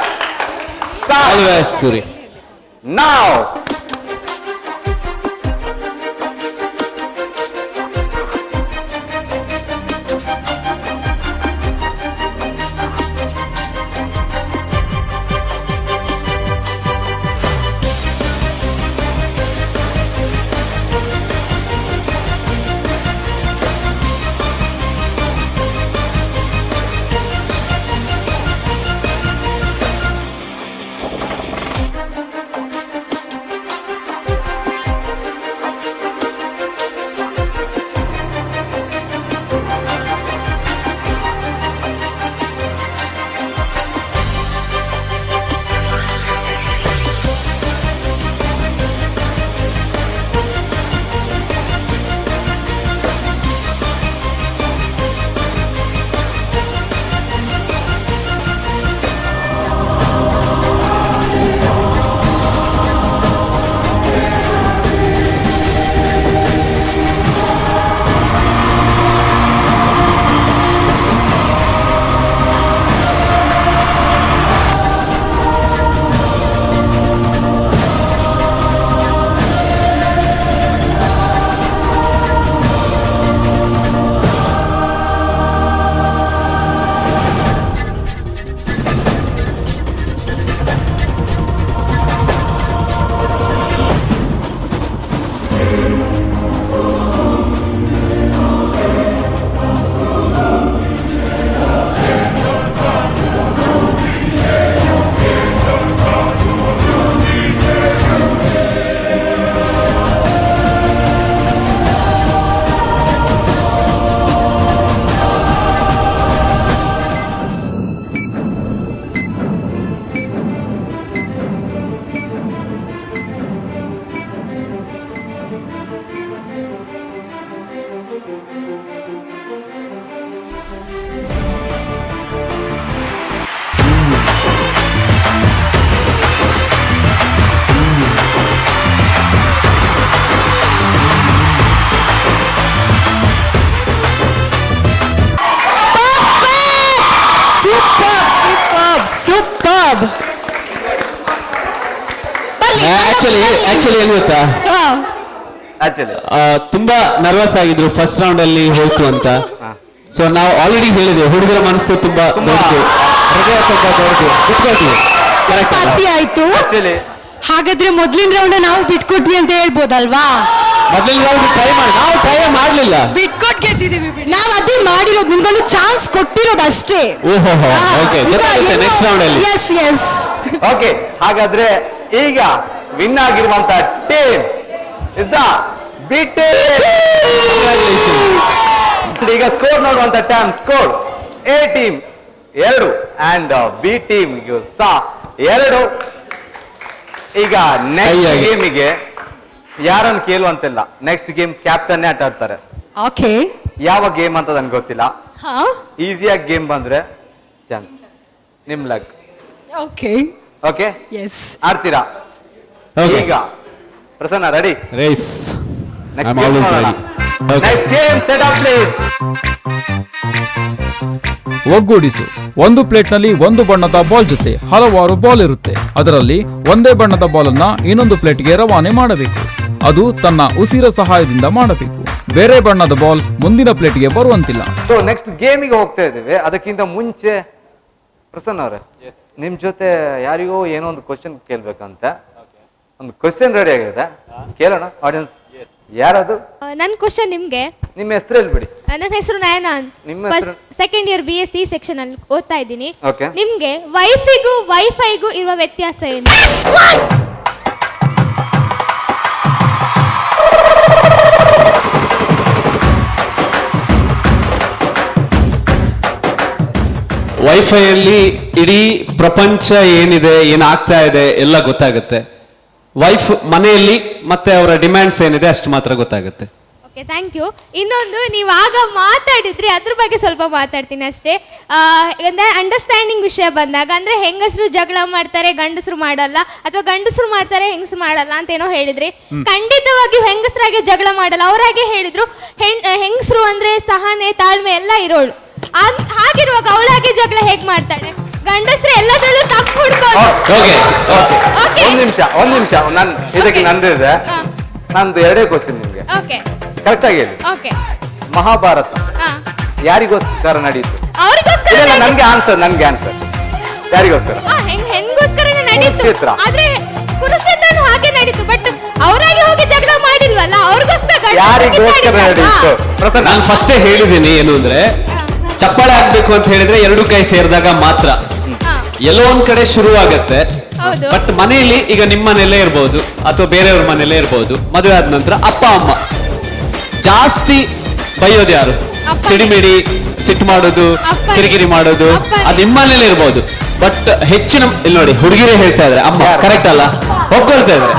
all the best Suri. Now actually ಏನ್ ಗೊತ್ತಾ, ಆಕ್ಚುಲಿ ತುಂಬಾ ನರ್ವಸ್ ಆಗಿದ್ರು ಫಸ್ಟ್ ರೌಂಡ್ ಅಲ್ಲಿ ಹೋಯ್ತು ಅಂತ. ಸೊ ನಾವು ಆಲ್ರೆಡಿ ಹೇಳಿದ್ವಿ, ಹುಡುಗರ ಮನಸ್ಸು ತುಂಬಾ ದೊಡ್ಡದು, ಹೃದಯ ತುಂಬಾ ದೊಡ್ಡದು, ಬಿಟ್ಕೊಳ್ತೀವಿ. ಸ್ವಲ್ಪ ಅತಿ ಆಯ್ತು. ಆಕ್ಚುಲಿ ಹಾಗಾದ್ರೆ ಮೊದ್ಲಿನ ರೌಂಡ್ ನಾವು ಬಿಟ್ಕೊಟ್ವಿ ಅಂತ ಹೇಳ್ಬೋದಲ್ವಾ? ಮೊದಲಿನ ರೌಂಡ್ ಟ್ರೈ ಮಾಡಿ, ನಾವು ಟ್ರೈ ಮಾಡ್ಲಿಲ್ಲ. ಬಿಟ್ಕೊಟ್ ಗೆದ್ದಿದ್ದೀವಿ. ನಾವು ಅದೇ ಮಾಡಿರೋದು, ನಿಮ್ಗೊಂದು ಚಾನ್ಸ್ ಕೊಟ್ಟಿರೋದು ಅಷ್ಟೇ. ಓಹೋ, ಓಕೆ, ನೆಕ್ಸ್ಟ್ ರೌಂಡ್ ಅಲ್ಲಿ. Yes yes. ಓಕೆ, ಹಾಗಾದ್ರೆ ಈಗ ವಿನ್ ಆಗಿರುವಂತ team is the B team. ಈಗ ಸ್ಕೋರ್ ನೋಡುವಂತ time score A team 2 and B team 2. ಈಗ ನೆಕ್ಸ್ಟ್ ಗೇಮಿಗೆ ಯಾರನ್ನು ಕೇಳುವಂತಿಲ್ಲ. ನೆಕ್ಸ್ಟ್ ಗೇಮ್ ಕ್ಯಾಪ್ಟನ್ನೇ ಆಟ ಆಡ್ತಾರೆ. ಓಕೆ, ಯಾವ ಗೇಮ್ ಅಂತ ನನ್ಗೆ ಗೊತ್ತಿಲ್ಲ. ಹಾ, ಈಸಿಯಾಗಿ ಗೇಮ್ ಬಂದ್ರೆ ಚಾನ್ಸ್ ನಿಮ್ ಲಕ್. ಓಕೆ ಓಕೆ, ಎಸ್, ಆಡ್ತೀರಾ? ಈಗ Prasanna ready? Race. Next game set up please. ಒಗ್ಗೂಡಿಸು. ಒಂದು ಪ್ಲೇಟ್ನಲ್ಲಿ ಒಂದು ಬಣ್ಣದ ಬಾಲ್ ಜೊತೆ ಹಲವಾರು ಬಾಲ್ ಇರುತ್ತೆ. ಅದರಲ್ಲಿ ಒಂದೇ ಬಣ್ಣದ ಬಾಲ್ ಅನ್ನ ಇನ್ನೊಂದು ಪ್ಲೇಟ್ಗೆ ರವಾನೆ ಮಾಡಬೇಕು. ಅದು ತನ್ನ ಉಸಿರ ಸಹಾಯದಿಂದ ಮಾಡಬೇಕು. ಬೇರೆ ಬಣ್ಣದ ಬಾಲ್ ಮುಂದಿನ ಪ್ಲೇಟ್ಗೆ ಬರುವಂತಿಲ್ಲ. ಸೊ ನೆಕ್ಸ್ಟ್ ಗೇಮಿಗೆ ಹೋಗ್ತಾ ಇದ್ದೀವಿ. ಅದಕ್ಕಿಂತ ಮುಂಚೆ ಪ್ರಸನ್ನ ಅವರೇ, ನಿಮ್ ಜೊತೆ ಯಾರಿಗೋ ಏನೋ ಒಂದು ಕ್ವಶನ್ ಕೇಳ್ಬೇಕಂತ ಒಂದು ಕ್ವಶನ್ ರೆಡಿ ಆಗಿದೆ, ಕೇಳೋಣ ಆಡಿಯನ್ಸ್. ಯಾರದು? ನನ್ನ ಕ್ವಶನ್ ನಿಮ್ಗೆ. ನಿಮ್ಮ ಹೆಸರು ಹೇಳ್ಬಿಡಿ. ನನ್ನ ಹೆಸರು ನಯನ ಅಂತ. ನಿಮ್ಮ ಹೆಸರು? ಸೆಕೆಂಡ್ ಇಯರ್ BSc ಸೆಕ್ಷನ್ ಅಲ್ಲಿ ಓದ್ತಾ ಇದ್ದೀನಿ. ಓಕೆ. ನಿಮ್ಗೆ ವೈಫೈಗೂ ಇರುವ ವ್ಯತ್ಯಾಸ ಏನು? ವೈಫೈಯಲ್ಲಿ ಇಡೀ ಪ್ರಪಂಚ ಏನಿದೆ, ಏನಾಗ್ತಾ ಇದೆ ಎಲ್ಲ ಗೊತ್ತಾಗುತ್ತೆ. ಮನೆಯಲ್ಲಿ ಮತ್ತೆ ಅವರ ಡಿಮ್ಯಾಂಡ್ಸ್ ಏನಿದೆ ಅಷ್ಟು ಮಾತ್ರ ಗೊತ್ತಾಗುತ್ತೆ. Okay, thank you. ಇನ್ನೊಂದು, ನೀವು ಆಗ ಮಾತಾಡಿದ್ರಿ, ಅದ್ರ ಬಗ್ಗೆ ಸ್ವಲ್ಪ ಮಾತಾಡ್ತೀನಿ ಅಷ್ಟೇ. ಅಂಡರ್ಸ್ಟ್ಯಾಂಡಿಂಗ್ ವಿಷಯ ಬಂದಾಗ, ಅಂದ್ರೆ ಹೆಂಗಸರು ಜಗಳ ಮಾಡ್ತಾರೆ, ಗಂಡಸರು ಮಾಡಲ್ಲ, ಅಥವಾ ಗಂಡಸರು ಮಾಡ್ತಾರೆ, ಹೆಂಗಸರು ಮಾಡಲ್ಲ ಅಂತ ಏನೋ ಹೇಳಿದ್ರಿ. ಖಂಡಿತವಾಗಿಯೂ ಹೆಂಗಸರಾಗೆ ಜಗಳ ಮಾಡಲ್ಲ. ಅವರಾಗೆ ಹೇಳಿದ್ರು ಹೆಂಗಸರು ಅಂದ್ರೆ ಸಹನೆ, ತಾಳ್ಮೆ ಎಲ್ಲ ಇರೋಳು. ಹಾಗಿರುವಾಗ ಅವಳಾಗೆ ಜಗಳ ಹೇಗ್ ಮಾಡ್ತಾಳೆ? ಗಂಡಸ್ರು ಎಲ್ಲದರಲ್ಲೂ ತಪ್ಪು ಹುಡ್ಕೋದು. ಒಂದ್ ನಿಮಿಷ ನನ್ ಇದಕ್ಕೆ ನಂದಿದೆ. ನಂದು 2 ಕ್ವಶನ್ ನಿಮ್ಗೆ. ಓಕೆ, ಕರೆಕ್ಟ್ ಆಗಿ ಹೇಳಿ. ಓಕೆ. ಮಹಾಭಾರತ ಯಾರಿಗೋಸ್ಕರ ನಡೀತು? ಅವ್ರಿಗೋಸ್ಕರ. ನನ್ಗೆ ಆನ್ಸರ್ ಯಾರಿಗೋಸ್ಕರ? ಹೆಂಗೋಸ್ಕರನೇ ನಡೀತು. ಕುರುಕ್ಷೇತ್ರ. ಆದ್ರೆ ಕುರುಕ್ಷೇತ್ರನು ಹಾಗೆ ನಡೀತು, ಬಟ್ ಅವರಾಗಿ ಹೋಗಿ ಜಗಳ ಮಾಡಿಲ್ವಲ್ಲ, ಅವ್ರಿಗೋಸ್ಕರ. ಯಾರಿಗೋಸ್ಕರ ನಡೀತು? ನಾನು ಫಸ್ಟೇ ಹೇಳಿದ್ದೀನಿ, ಏನು ಅಂದ್ರೆ ಚಪ್ಪಾಳೆ ಆಗ್ಬೇಕು ಅಂತ ಹೇಳಿದ್ರೆ 2 ಕೈ ಸೇರಿದಾಗ ಮಾತ್ರ. ಎಲ್ಲೋ ಒಂದ್ ಕಡೆ ಶುರು ಆಗತ್ತೆ. ಬಟ್ ಮನೆಯಲ್ಲಿ ಈಗ ನಿಮ್ಮ ಮನೆಯಲ್ಲೇ ಇರ್ಬೋದು ಅಥವಾ ಬೇರೆಯವ್ರ ಮನೆಯಲ್ಲೇ ಇರ್ಬೋದು, ಮದುವೆ ಆದ ನಂತರ ಅಪ್ಪ ಅಮ್ಮ ಜಾಸ್ತಿ ಬೈಯೋದು ಯಾರು? ಸಿಡಿಮಿಡಿ, ಸಿಟ್ಟು ಮಾಡೋದು, ಕಿರಿಕಿರಿ ಮಾಡೋದು, ಅದು ನಿಮ್ಮ ಮನೇಲಿ ಇರ್ಬೋದು. ಬಟ್ ಹೆಚ್ಚಿನ ಇಲ್ಲಿ ನೋಡಿ, ಹುಡುಗಿರೇ ಹೇಳ್ತಾ ಇದ್ರೆ ಅಮ್ಮ, ಕರೆಕ್ಟ್ ಅಲ್ಲ? ಒಪ್ಕೊಳ್ತಾ ಇದ್ರೆ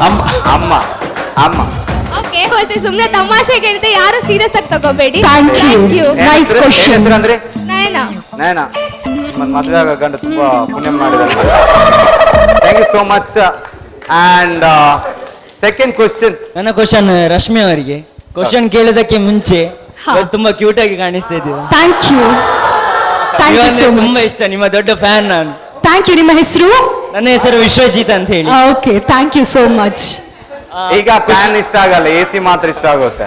ಅಮ್ಮ ಅಮ್ಮ ಅಮ್ಮ. ಓಕೆ, ಸುಮ್ನೆ ತಮಾಷೆ ಕೇಳಿದ್ರೆ ಯಾರು ಸೀರಿಯಸ್ ಆಗಿ ತಗೋಬೇಡಿ. Thank you. Nice question. ಅಂದ್ರೆ ನಯನ ಮದುವೆ ಆಗ ಗಂಡ ತುಂಬಾ ಪುಣ್ಯ ಮಾಡಿದ್ದಾರೆ. Thank you so much. And second question. ನನ್ನ ಕ್ವಶನ್ ರಶ್ಮಿ ಅವರಿಗೆ. ಕ್ವಶನ್ ಕೇಳೋದಕ್ಕೆ ಮುಂಚೆ ತುಂಬಾ ಕ್ಯೂಟ್ ಆಗಿ ಕಾಣಿಸ್ತಾ ಇದ್ದೀರಾ. Thank you. ತುಂಬಾ ಇಷ್ಟ, ನಿಮ್ಮ ದೊಡ್ಡ ಫ್ಯಾನ್ ನಾನು. Thank you. ನಿಮ್ಮ ಹೆಸರು? ನನ್ನ ಹೆಸರು ವಿಶ್ವಜಿತ್ ಅಂತ ಹೇಳಿ. Okay, thank you so much. ಈಗ ಫ್ಯಾನ್ ಇಷ್ಟ ಆಗಲ್ಲ, AC ಮಾತ್ರ ಇಷ್ಟ ಆಗುತ್ತೆ.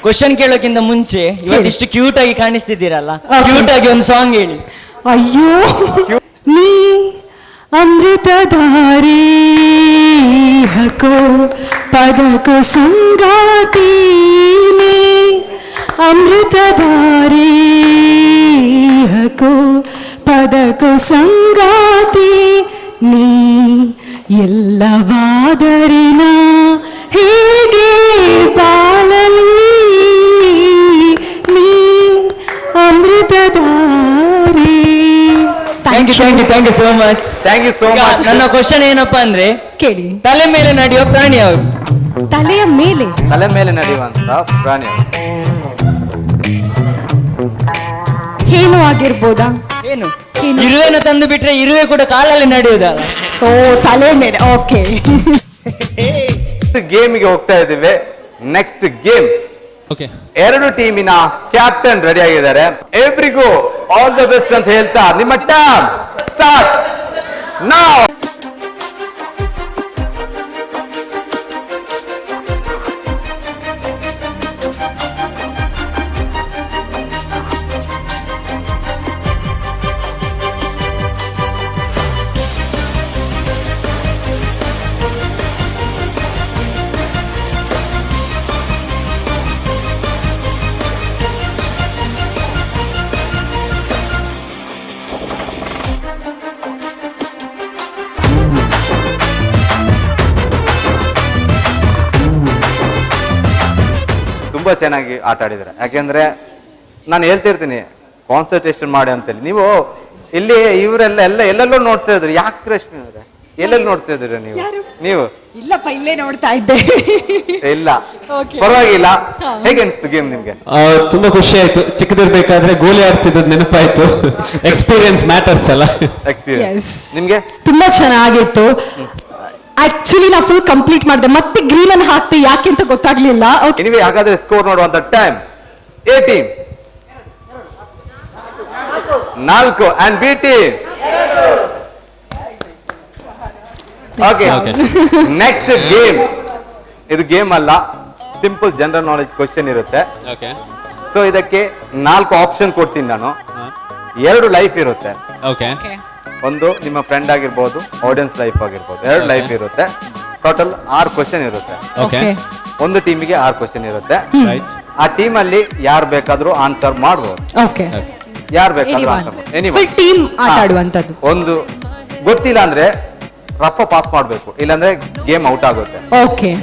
ಕ್ವಶನ್ ಕೇಳೋಕ್ಕಿಂತ ಮುಂಚೆ ಇವತ್ತಿಷ್ಟು ಕ್ಯೂಟ್ ಆಗಿ ಕಾಣಿಸ್ತಿದ್ದೀರಲ್ಲ, ಕ್ಯೂಟ್ ಆಗಿ ಒಂದು ಸಾಂಗ್ ಹೇಳಿ. ಅಯ್ಯೋ, ನೀ ಅಮೃತಧಾರಿ ಹಕೋ ಪದಕೋ ಸಂಗಾತಿ, ನೀ ಅಮೃತಧಾರಿ ಹಕೋ ಪದಕೋ ಸಂಗಾತಿ, ನೀ ಎಲ್ಲವಾದರಿನ ಹೇಗೆ ಬಾಳಲಿ, ನೀ ಅಮೃತಧಾರಿ. Thank you so much. Thank you so much. ನನ್ನ ಕ್ವಶನ್ ಏನಪ್ಪಾ ಅಂದ್ರೆ, ಕೇಳಿ. ತಲೆ ಮೇಲೆ ನಡೆಯುವ ಪ್ರಾಣಿ ಯಾವುದು? ತಲೆಯ ಮೇಲೆ? ತಲೆ ಮೇಲೆ ನಡೆಯುವಂತ ಪ್ರಾಣಿ ಏನು ಆಗಿರ್ಬೋದಾ? ಏನು? ಇರುವೆನ ತಂದು ಬಿಟ್ರೆ ಇರುವೆ ಕೂಡ ಕಾಲಲ್ಲಿ ನಡೆಯುವುದಲ್ಲ. ಓ, ತಲೆ ಮೇಲೆ. ಓಕೆ. ಗೇಮಿಗೆ ಹೋಗ್ತಾ ಇದ್ದೀವಿ. Next game. ಓಕೆ, 2 ಟೀಮಿನ ಕ್ಯಾಪ್ಟನ್ ರೆಡಿ ಆಗಿದ್ದಾರೆ. ಎವ್ರಿಗೂ ಆಲ್ ದ ಬೆಸ್ಟ್ ಅಂತ ಹೇಳ್ತಾ ನಿಮ್ಮ ಟೈಮ್ ಸ್ಟಾರ್ಟ್ ನೌ. ತುಂಬಾ ಚೆನ್ನಾಗಿ ಆಟ ಆಡಿದ್ದಾರೆ. ಯಾಕೆಂದ್ರೆ ನಾನು ಹೇಳ್ತಿರ್ತೀನಿ ಕಾನ್ಸಂಟ್ರೇಷನ್ ಮಾಡಿ ಅಂತೇಳಿ. ನೀವು ಇಲ್ಲಿ ಇವರೆಲ್ಲ ಎಲ್ಲೆಲ್ಲೋ ನೋಡ್ತಾ ಇದ್ರಿ. ಯಾಕೆ ರಶ್ಮಿ ಅವ್ರೆ ಎಲ್ಲೆಲ್ಲಿ ನೋಡ್ತಾ ಇದ್ದೀರಾ ನೀವು? ಇಲ್ಲಪ್ಪ, ಇಲ್ಲೇ ನೋಡ್ತಾ ಇದ್ದೆ. ಇಲ್ಲ, ಪರವಾಗಿಲ್ಲ. ಹೇಗೆ ಅನಿಸ್ತು ಗೇಮ್ ನಿಮ್ಗೆ? ತುಂಬಾ ಖುಷಿ ಆಯ್ತು. ಚಿಕ್ಕದಿರ್ಬೇಕಾದ್ರೆ ಗೋಲಿ ಆಡ್ತಿದ್ದದ್ ನೆನಪಾಯ್ತು. ಎಕ್ಸ್ಪೀರಿಯನ್ಸ್ ಮ್ಯಾಟರ್ಸ್ ಅಲ್ಲ. ಎಕ್ಸ್ಪೀರಿಯನ್ಸ್ ನಿಮ್ಗೆ ತುಂಬಾ ಚೆನ್ನಾಗಿತ್ತು. ಆಕ್ಚುಲಿ ನಾ ಫುಲ್ ಕಂಪ್ಲೀಟ್ ಮಾಡಿದೆ, ಮತ್ತೆ ಗ್ರೀನ್ ಅನ್ನು ಹಾಕ್ತೆ ಯಾಕೆ ಅಂತ ಗೊತ್ತಾಗ್ಲಿಲ್ಲ. ಎನಿವೆ, ಹಾಗಾದ್ರೆ ಸ್ಕೋರ್ ನೋಡುವಂತ time A team 4 and B team. Okay, next game. ಇದು ಗೇಮ್ ಅಲ್ಲ, ಸಿಂಪಲ್ ಜನರಲ್ ನಾಲೆಜ್ ಕ್ವಶನ್ ಇರುತ್ತೆ. ಸೊ ಇದಕ್ಕೆ 4 ಆಪ್ಷನ್ ಕೊಡ್ತೀನಿ ನಾನು. 2 ಲೈಫ್ ಇರುತ್ತೆ. ಒಂದು ನಿಮ್ಮ ಫ್ರೆಂಡ್ ಆಗಿರ್ಬೋದು, ಆಡಿಯನ್ಸ್ ಲೈಫ್ ಆಗಿರ್ಬೋದು. 2 ಲೈಫ್ ಇರುತ್ತೆ. ಟೋಟಲ್ 6 ಕ್ವಶನ್ ಇರುತ್ತೆ. ಒಂದು ಟೀಮಿಗೆ 6 ಕ್ವಶನ್ ಇರುತ್ತೆ. ಆ ಟೀಮ್ ಅಲ್ಲಿ ಯಾರು ಬೇಕಾದ್ರೂ ಆನ್ಸರ್ ಮಾಡ್ಬೋದು. ಯಾರು ಬೇಕಾದ್ರೂ ಆನ್ಸರ್ ಮಾಡ್ಬೋದು. ಒಂದು ಗೊತ್ತಿಲ್ಲ ಅಂದ್ರೆ ರಪ್ಪ ಪಾಸ್ ಮಾಡ್ಬೇಕು, ಇಲ್ಲಾಂದ್ರೆ ಗೇಮ್ ಔಟ್ ಆಗುತ್ತೆ.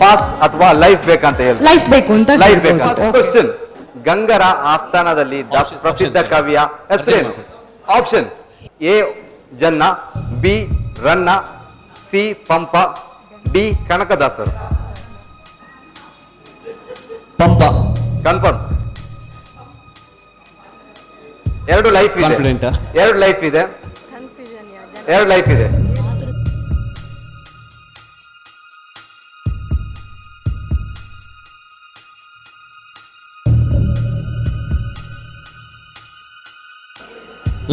ಪಾಸ್ ಅಥವಾ ಲೈಫ್ ಬೇಕಂತ ಹೇಳಿ. ಲೈಫ್ ಬೇಕು ಅಂತ. ಲೈಫ್ ಬೇಕಂತ. ಕ್ವಶನ್: ಗಂಗರ ಆಸ್ಥಾನದಲ್ಲಿ ಪ್ರಸಿದ್ಧ ಕವಿಯ ಹೆಸರೇನು? Option A Janna, B Ranna, C Pampa, D ಕನಕದಾಸರು. ಪಂಪ ಕನ್ಫರ್ಮ್. 2 ಲೈಫ್ ಇದೆ. 2 ಲೈಫ್ ಇದೆ. 2 ಲೈಫ್ ಇದೆ.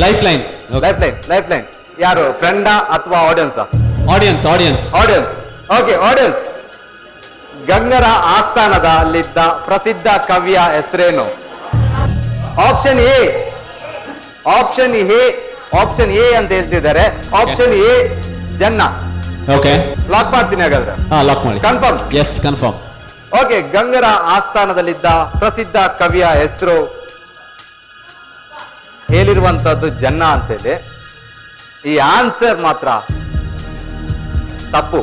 Lifeline. ಯಾರು, ಫ್ರೆಂಡಾ ಅಥವಾ ಆಡಿಯನ್ಸಾ? ಆಡಿಯನ್ಸ್. Okay, audience. ಗಂಗರ ಆಸ್ಥಾನದಲ್ಲಿದ್ದ ಪ್ರಸಿದ್ಧ ಕವಿಯ ಹೆಸರೇನು? ಆಪ್ಷನ್ ಎ ಅಂತ ಹೇಳ್ತಿದ್ದಾರೆ. Option A Janna. ಲಾಕ್ ಮಾಡ್ತೀನಿ ಹಾಗಾದ್ರೆ. ಲಾಕ್ ಮಾಡಿ. ಕನ್ಫರ್ಮ್? Yes, confirm. ಓಕೆ, ಗಂಗರ ಆಸ್ಥಾನದಲ್ಲಿದ್ದ ಪ್ರಸಿದ್ಧ ಕವಿಯ ಹೆಸರು ಹೇಳಿರುವಂತದ್ದು ಜನ್ನ ಅಂತೇಳಿ. ಈ ಆನ್ಸರ್ ಮಾತ್ರ ತಪ್ಪು.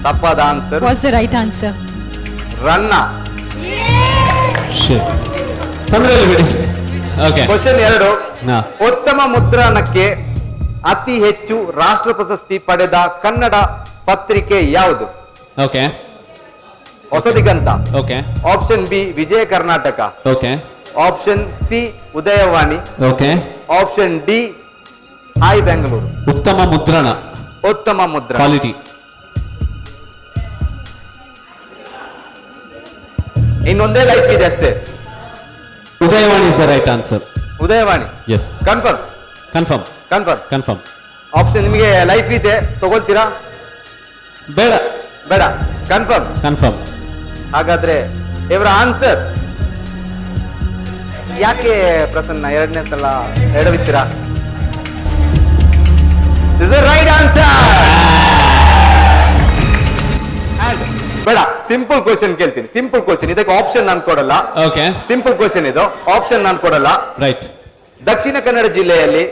ತಪ್ಪಾದ answer. What's the right answer? Ranna. Question 2. ಉತ್ತಮ ಮುದ್ರಣಕ್ಕೆ ಅತಿ ಹೆಚ್ಚು ರಾಷ್ಟ್ರ ಪ್ರಶಸ್ತಿ ಪಡೆದ ಕನ್ನಡ ಪತ್ರಿಕೆ ಯಾವುದು? Hosadiganta. Option B Vijaya Karnataka. Option C Udayavani. Option D hi Bengaluru. ಉತ್ತಮ ಮುದ್ರಣ ಕ್ವಾಲಿಟಿ. ಇನ್ನೊಂದೇ ಲೈಫ್ ಇದೆ ಅಷ್ಟೇ. Udayavani is the right answer. Udayavani. Yes. Confirm. Option ನಿಮಗೆ ಲೈಫ್ ಇದೆ, ತಗೊಳ್ತೀರಾ? ಬೇಡ. ಕನ್ಫರ್ಮ್. ಹಾಗಾದ್ರೆ ಇವರ ಆನ್ಸರ್ ಯಾಕೆ ಪ್ರಸನ್ನ 2ನೇ ಸಲ ಎಡವಿತ್ತೀರಾ? This is right answer. ಬೇಡ, ಸಿಂಪಲ್ ಕ್ವಶನ್ ಕೇಳ್ತೀನಿ. ಸಿಂಪಲ್ ಕ್ವಶನ್, ಇದಕ್ಕೆ ಆಪ್ಷನ್ ನಾನು ಕೊಡಲ್ಲ. ಸಿಂಪಲ್ ಕ್ವಶನ್ ಇದು, ಆಪ್ಷನ್ ನಾನು ಕೊಡಲ್ಲ. ರೈಟ್. ದಕ್ಷಿಣ ಕನ್ನಡ ಜಿಲ್ಲೆಯಲ್ಲಿ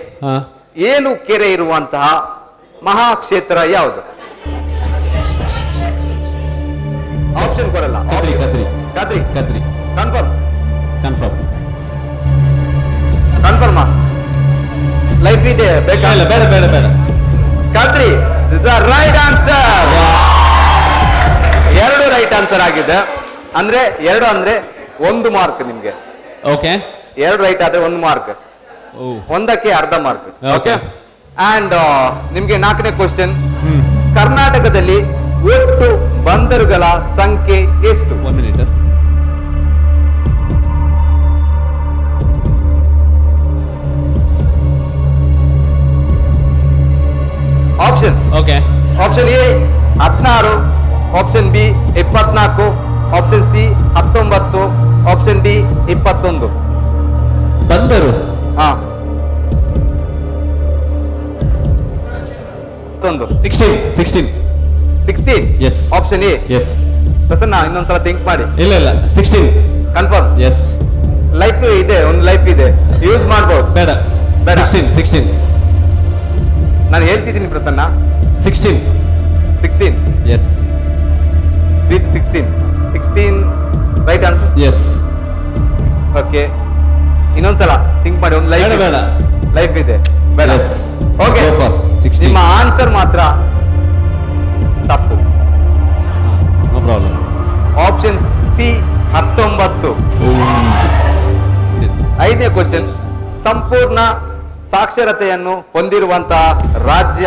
7 ಕೆರೆ ಇರುವಂತಹ ಮಹಾಕ್ಷೇತ್ರ ಯಾವುದು? ಆಪ್ಷನ್ ಕೊಡಲ್ಲ. ಕದ್ರಿ. ಕನ್ಫರ್ಮ್. ಲೈಫ್ ಇದೆ, ಬೇಕಾ? ಬೇಡ. Kadri is the right answer. 2 right answer ಆಗಿದೆ. ಅಂದ್ರೆ 2 ಅಂದ್ರೆ 1 ಮಾರ್ಕ್ ನಿಮ್ಗೆ. 2 ರೈಟ್ ಆದ್ರೆ 1 ಮಾರ್ಕ್. ಒಂದಕ್ಕೆ ಅರ್ಧ ಮಾರ್ಕ್. ಓಕೆ. ಅಂಡ್ ನಿಮ್ಗೆ 4ನೇ ಕ್ವಶನ್. ಕರ್ನಾಟಕದಲ್ಲಿ ಒಟ್ಟು ಬಂದರುಗಳ ಸಂಖ್ಯೆ ಎಷ್ಟು? 1 minute. Option A 16, option B 24, option C 19, option D 21. ಬಂದರು. 16. Yes. Option A. Yes. Prasanna, ಇನ್ನೊಂದ್ಸಲ ಥಿಂಕ್ ಮಾಡಿ. ಇಲ್ಲ 16. ಕನ್ಫರ್ಮ್? ಎಸ್. ಲೈಫ್ ಇದೆ, ಒಂದು ಲೈಫ್ ಇದೆ, ಯೂಸ್ ಮಾಡ್ಬೋದು. ಬೇಡ. 16. ನಾನು ಹೇಳ್ತಿದ್ದೀನಿ Prasanna. 16. Yes. Sweet 16. 16 right answer. Yes. Okay, ಇನ್ನೊಂದ್ಸಲ ಥಿಂಕ್ ಮಾಡಿ. ಒಂದು ಲೈಫ್ ಬೇಡ. ಲೈಫ್ ಇದೆ, ಬೇಡ. Yes. Okay, Go for 16. ನಿಮ್ಮ ಆನ್ಸರ್ ಮಾತ್ರ ತಪ್ಪು. No problem. Option C 19. 5ನೇ ಕ್ವಶನ್, ಸಂಪೂರ್ಣ ಸಾಕ್ಷರತೆಯನ್ನು ಹೊಂದಿರುವಂತಹ ರಾಜ್ಯ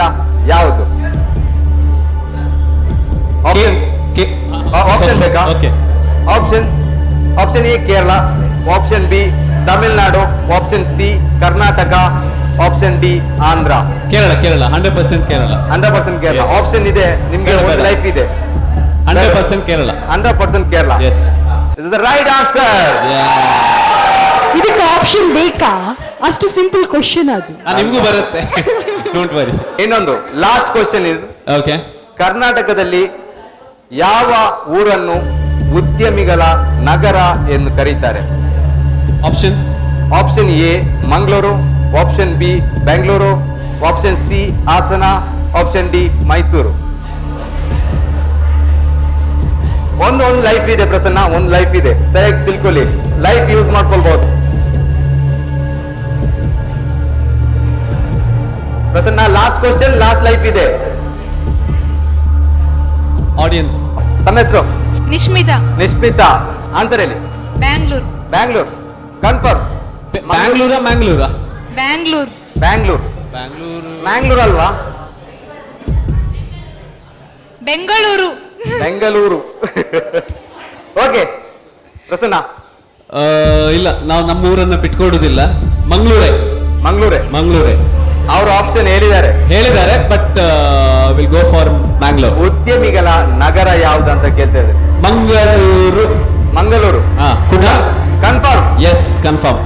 ಯಾವುದು? ಆಪ್ಷನ್ ಬೇಕಾ? Okay. Option A Kerala, option B Tamil Nadu, option C Karnataka, option D Andhra. Kerala 100% Kerala. 100% Kerala. Yes. Option ಇದೆ ನಿಮ್ಗೆ, ಬೇಡ, ಒಂದು ಬೇಡ. ಲೈಫ್ ಇದೆ. 100% Kerala. 100% Kerala. Yes. This is the right answer. ಇದಕ್ಕೆ ಆಪ್ಷನ್ ಬೇಕಾ? ಅಷ್ಟು ಸಿಂಪಲ್ ಕ್ವಶನ್ ಅದು. ನಿಮಗೂ ಬರುತ್ತೆ. Don't worry. ಇನ್ನೊಂದು ಲಾಸ್ಟ್ ಕ್ವಶನ್ ಇಸ್, ಓಕೆ. ಕರ್ನಾಟಕದಲ್ಲಿ ಯಾವ ಊರನ್ನು ಉದ್ಯಮಿಗಳ ನಗರ ಎಂದು ಕರೀತಾರೆ? Option A Mangaluru, option B Bengaluru, option C Hassan, option D Mysuru. ಒಂದು ಲೈಫ್ ಇದೆ ಪ್ರಸನ್ನ, ಒಂದು ಲೈಫ್ ಇದೆ, ಸರಿಯಾಗಿ ತಿಳ್ಕೊಳ್ಳಿ. ಲೈಫ್ ಯೂಸ್ ಮಾಡ್ಕೊಳ್ಬಹುದು Prasanna. Last question, last life ಇದೆ. ಆಡಿಯನ್ಸ್ ತಮ್ಮ ಹೆಸರು? ನಿಶ್ಮಿತಾ. ನಿಶ್ಮಿತಾ. ಆನ್ಸರ್ ಹೇಳಿ. ಬ್ಯಾಂಗ್ಳೂರ್. ಬ್ಯಾಂಗ್ಳೂರ್ ಕನ್ಫರ್ಮ್? ಬ್ಯಾಂಗ್ಳೂರಾ? ಬ್ಯಾಂಗ್ಳೂರ್. ಬ್ಯಾಂಗ್ಳೂರ್ ಮ್ಯಾಂಗ್ಳೂರ್ ಅಲ್ವಾ? ಬೆಂಗಳೂರು. ಬೆಂಗಳೂರು. ಓಕೆ ಪ್ರಸನ್ನ. ಇಲ್ಲ, ನಾವು ನಮ್ಮ ಊರನ್ನ ಬಿಟ್ಕೊಡುದಿಲ್ಲ. ಮಂಗಳೂರೇ. ಅವರು ಆಪ್ಷನ್ ಹೇಳಿದ್ದಾರೆ, but will go for Mangalore. ಉದ್ಯಮಿಗಳ ನಗರ ಯಾವ್ದು ಅಂತ ಕೇಳ್ತೇವೆ. Mangaluru. Confirm? Yes, confirm.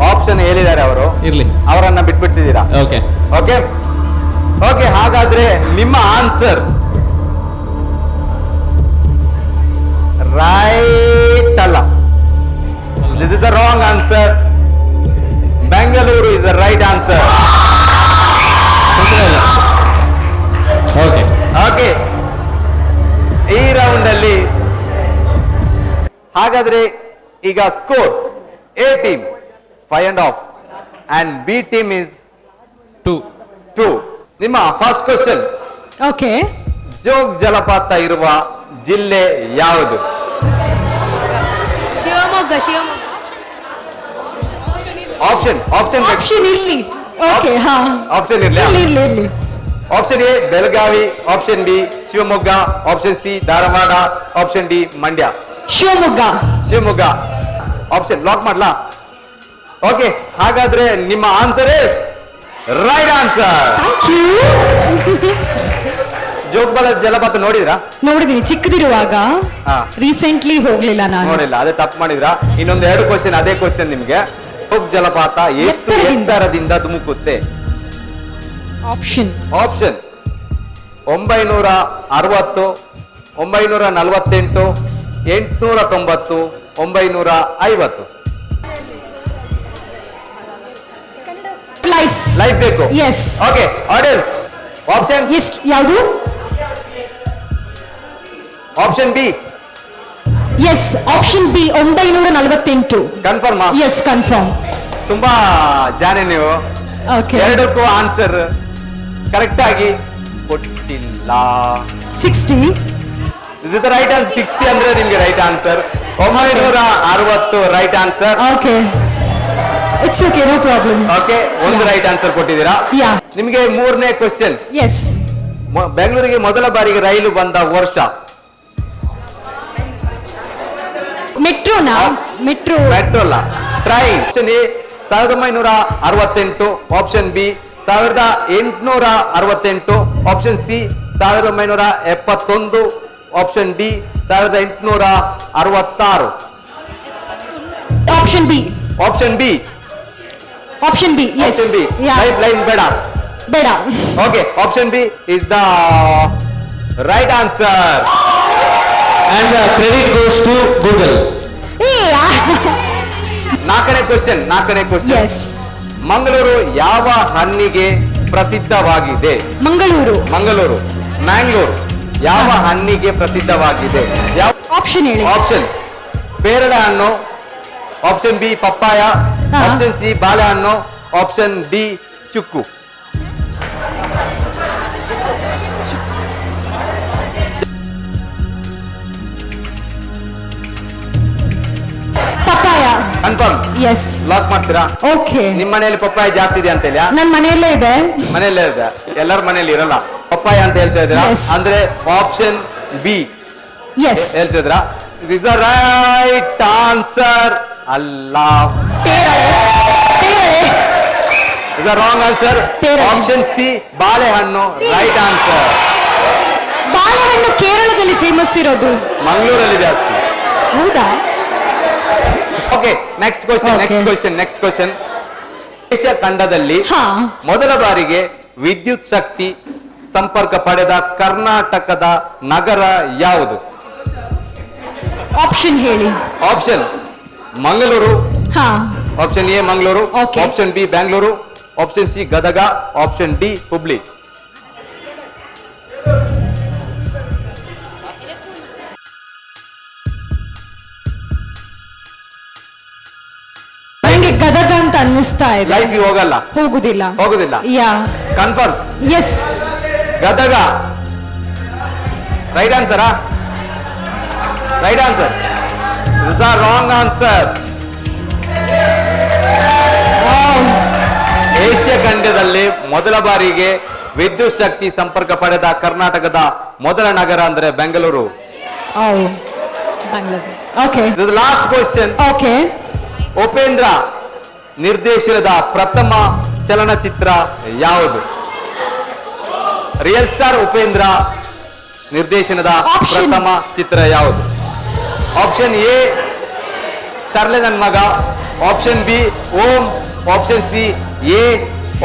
Option ಹೇಳಿದ್ದಾರೆ ಅವರು, ಇರ್ಲಿ, ಅವರನ್ನ ಬಿಟ್ಬಿಡ್ತಿದ್ದೀರಾ? ಓಕೆ. ಓಕೆ, ಹಾಗಾದ್ರೆ ನಿಮ್ಮ ಆನ್ಸರ್ ರೈಟ್ ಅಲ್ಲ. This is the wrong answer. Bengaluru is the right answer. Okay, ಈ ರೌಂಡ್ ಅಲ್ಲಿ ಹಾಗಾದ್ರೆ ಈಗ score A team 5.5 and B team is 2. ನಿಮ್ಮ ಫಸ್ಟ್ ಕ್ವಶನ್, ಓಕೆ, ಜೋಗ್ ಜಲಪಾತ ಇರುವ ಜಿಲ್ಲೆ ಯಾವುದು? ಶಿವಮೊಗ್ಗ. ಆಪ್ಷನ್ ಇಲ್ಲಿ. ಓಕೆ, ಹಾ, ಆಪ್ಷನ್ ಇರ್ಲಿ. Option A Belagavi, option B Shivamogga, option C Dharwad, option D Mandya. Shivamogga option lock ಮಾಡ್ಲಾ? ಓಕೆ, ಹಾಗಾದ್ರೆ ನಿಮ್ಮ ಆನ್ಸರ್ ಇಸ್ ರೈಟ್ ಆನ್ಸರ್. ಜೋಗಬಲ ಜಲಪಾತ ನೋಡಿದೀನಿ ಚಿಕ್ಕದಿರುವಾಗ. ರೀಸೆಂಟ್ಲಿ ಹೋಗ್ಲಿಲ್ಲ ನಾನು. ನೋಡಿಲ್ಲ, ಅದೇ ತಪ್ಪು ಮಾಡಿದ್ರ. ಇನ್ನೊಂದು 2 ಕ್ವಶನ್, ಅದೇ ಕ್ವಶನ್ ನಿಮ್ಗೆ. ಜೋಗ್ ಜಲಪಾತ ಎಷ್ಟು ಎತ್ತರದಿಂದ ಧುಮುಕುತ್ತೆ? ಆಪ್ಷನ್ 960, 948, 890, 950. ಲೈಫ್ ಬೇಕು. ಎಸ್. ಓಕೆ, ಆಡಿಯನ್ಸ್ ಆಪ್ಷನ್ ಯಾವುದು? Option B. Yes, option B 948. Confirm? Yes, confirm. ತುಂಬಾ ಜಾನೆ ನೀವು. ಓಕೆ, ಎರಡಕ್ಕೂ ಆನ್ಸರ್ ಕರೆಕ್ಟ್ ಆಗಿ ಕೊಟ್ಟಿಲ್ಲ. 60. This is the right answer. 60 ಅಂದ್ರೆ ನಿಮ್ಗೆ right answer. 960 right answer. Okay, it's okay, no problem. Okay, ಒಂದು ರೈಟ್ ಆನ್ಸರ್ ಕೊಟ್ಟಿದ್ದೀರಾ. ನಿಮ್ಗೆ 3ನೇ ಕ್ವಶನ್. ಎಸ್, ಬೆಂಗಳೂರಿಗೆ ಮೊದಲ ಬಾರಿಗೆ ರೈಲು ಬಂದ ವರ್ಷ? ಮೆಟ್ರೋ ಅಲ್ಲ, train. Option A 1968, option B 1868, option C 1971, option D 1866. Option B. Yes, line ಬೇಡ. Okay, option B is the right answer. And credit goes to Google. 4ನೇ ಕ್ವಶನ್. ಎಸ್, ಮಂಗಳೂರು ಯಾವ ಹಣ್ಣಿಗೆ ಪ್ರಸಿದ್ಧವಾಗಿದೆ? ಮಂಗಳೂರು. ಮ್ಯಾಂಗ್ಳೂರು, ಯಾವ ಹಣ್ಣಿಗೆ ಪ್ರಸಿದ್ಧವಾಗಿದೆ? ಯಾವ ಆಪ್ಷನ್ ಹೇಳಿ. ಆಪ್ಷನ್ ಪೇರಳೆ ಹಣ್ಣು, ಆಪ್ಷನ್ ಬಿ ಪಪ್ಪಾಯ, ಹಾ. ಆಪ್ಷನ್ ಸಿ ಬಾಳೆಹಣ್ಣು, ಆಪ್ಷನ್ ಡಿ ಚುಕ್ಕು. ಪಪ್ಪಾಯ. Confirm yes. ಲಾಕ್ ಮಾಡ್ತೀರಾ? ಓಕೆ. ನಿಮ್ಮ ಮನೆಯಲ್ಲಿ ಪಪ್ಪಾಯ ಜಾಸ್ತಿ ಇದೆ ಅಂತ ಇಲ್ಲ? ನನ್ನ ಮನೆಯಲ್ಲೇ ಇದೆ. ಮನೆಯಲ್ಲೇ ಇದೆ, ಎಲ್ಲರ ಮನೆಯಲ್ಲಿ ಇರಲ್ಲ ಪಪ್ಪಾಯ ಅಂತ ಹೇಳ್ತಾ ಇದ್ದೀರಾ? Yes. ಅಂದ್ರೆ ಆಪ್ಷನ್ ಬಿ ಎಸ್. ಹೇಳ್ತಿದ್ರಾ? Is the right answer. ಅಲ್ಲ, ಇಸ್ ದ ರಾಂಗ್ ಆನ್ಸರ್. ಪೇರಳೆ. ಆಪ್ಷನ್ ಸಿ ಬಾಳೆಹಣ್ಣು ರೈಟ್ ಆನ್ಸರ್. ಬಾಳೆಹಣ್ಣು ಕೇರಳದಲ್ಲಿ ಫೇಮಸ್ ಇರೋದು. ಮಂಗಳೂರಲ್ಲಿ ಜಾಸ್ತಿ. ಹೌದಾ? Okay, next question. Next question. Asia ಖಂಡದಲ್ಲಿ ಹಾ. ಮೊದಲ ಬಾರಿಗೆ ವಿದ್ಯುತ್ ಶಕ್ತಿ ಸಂಪರ್ಕ ಪಡೆದ ಕರ್ನಾಟಕದ ನಗರ ಯಾವುದು? ಆಪ್ಷನ್ ಹೇಳಿ. ಆಪ್ಷನ್ ಮಂಗಳೂರು, ಹಾ. Option A Mangaluru, Okay. Option B Bangalore, option C Gadag, option D Hubli. ನನಗೆ ಗದಗ ಅಂತ ಅನ್ನಿಸ್ತಾ ಇದೆ. ಲೈಫ್ ಹೋಗಲ್ಲ, ಹೋಗುದಿಲ್ಲ. Yeah. Confirm? Yes. Gadag right ಆನ್ಸರಾ? Right answer. Is the wrong answer. Asia ಖಂಡದಲ್ಲಿ ಮೊದಲ ಬಾರಿಗೆ ವಿದ್ಯುತ್ ಶಕ್ತಿ ಸಂಪರ್ಕ ಪಡೆದ ಕರ್ನಾಟಕದ ಮೊದಲ ನಗರ ಅಂದ್ರೆ Bengaluru. Okay. Last question. Okay. Upendra ನಿರ್ದೇಶನದ ಪ್ರಥಮ ಚಲನಚಿತ್ರ ಯಾವುದು? ರಿಯಲ್ ಸ್ಟಾರ್ ಉಪೇಂದ್ರ ನಿರ್ದೇಶನದ Option. ಪ್ರಥಮ ಚಿತ್ರ ಯಾವುದು? ಆಪ್ಷನ್ ಎ ತರ್ಲೆ ನನ್ ಮಗ, option B Om, option C A,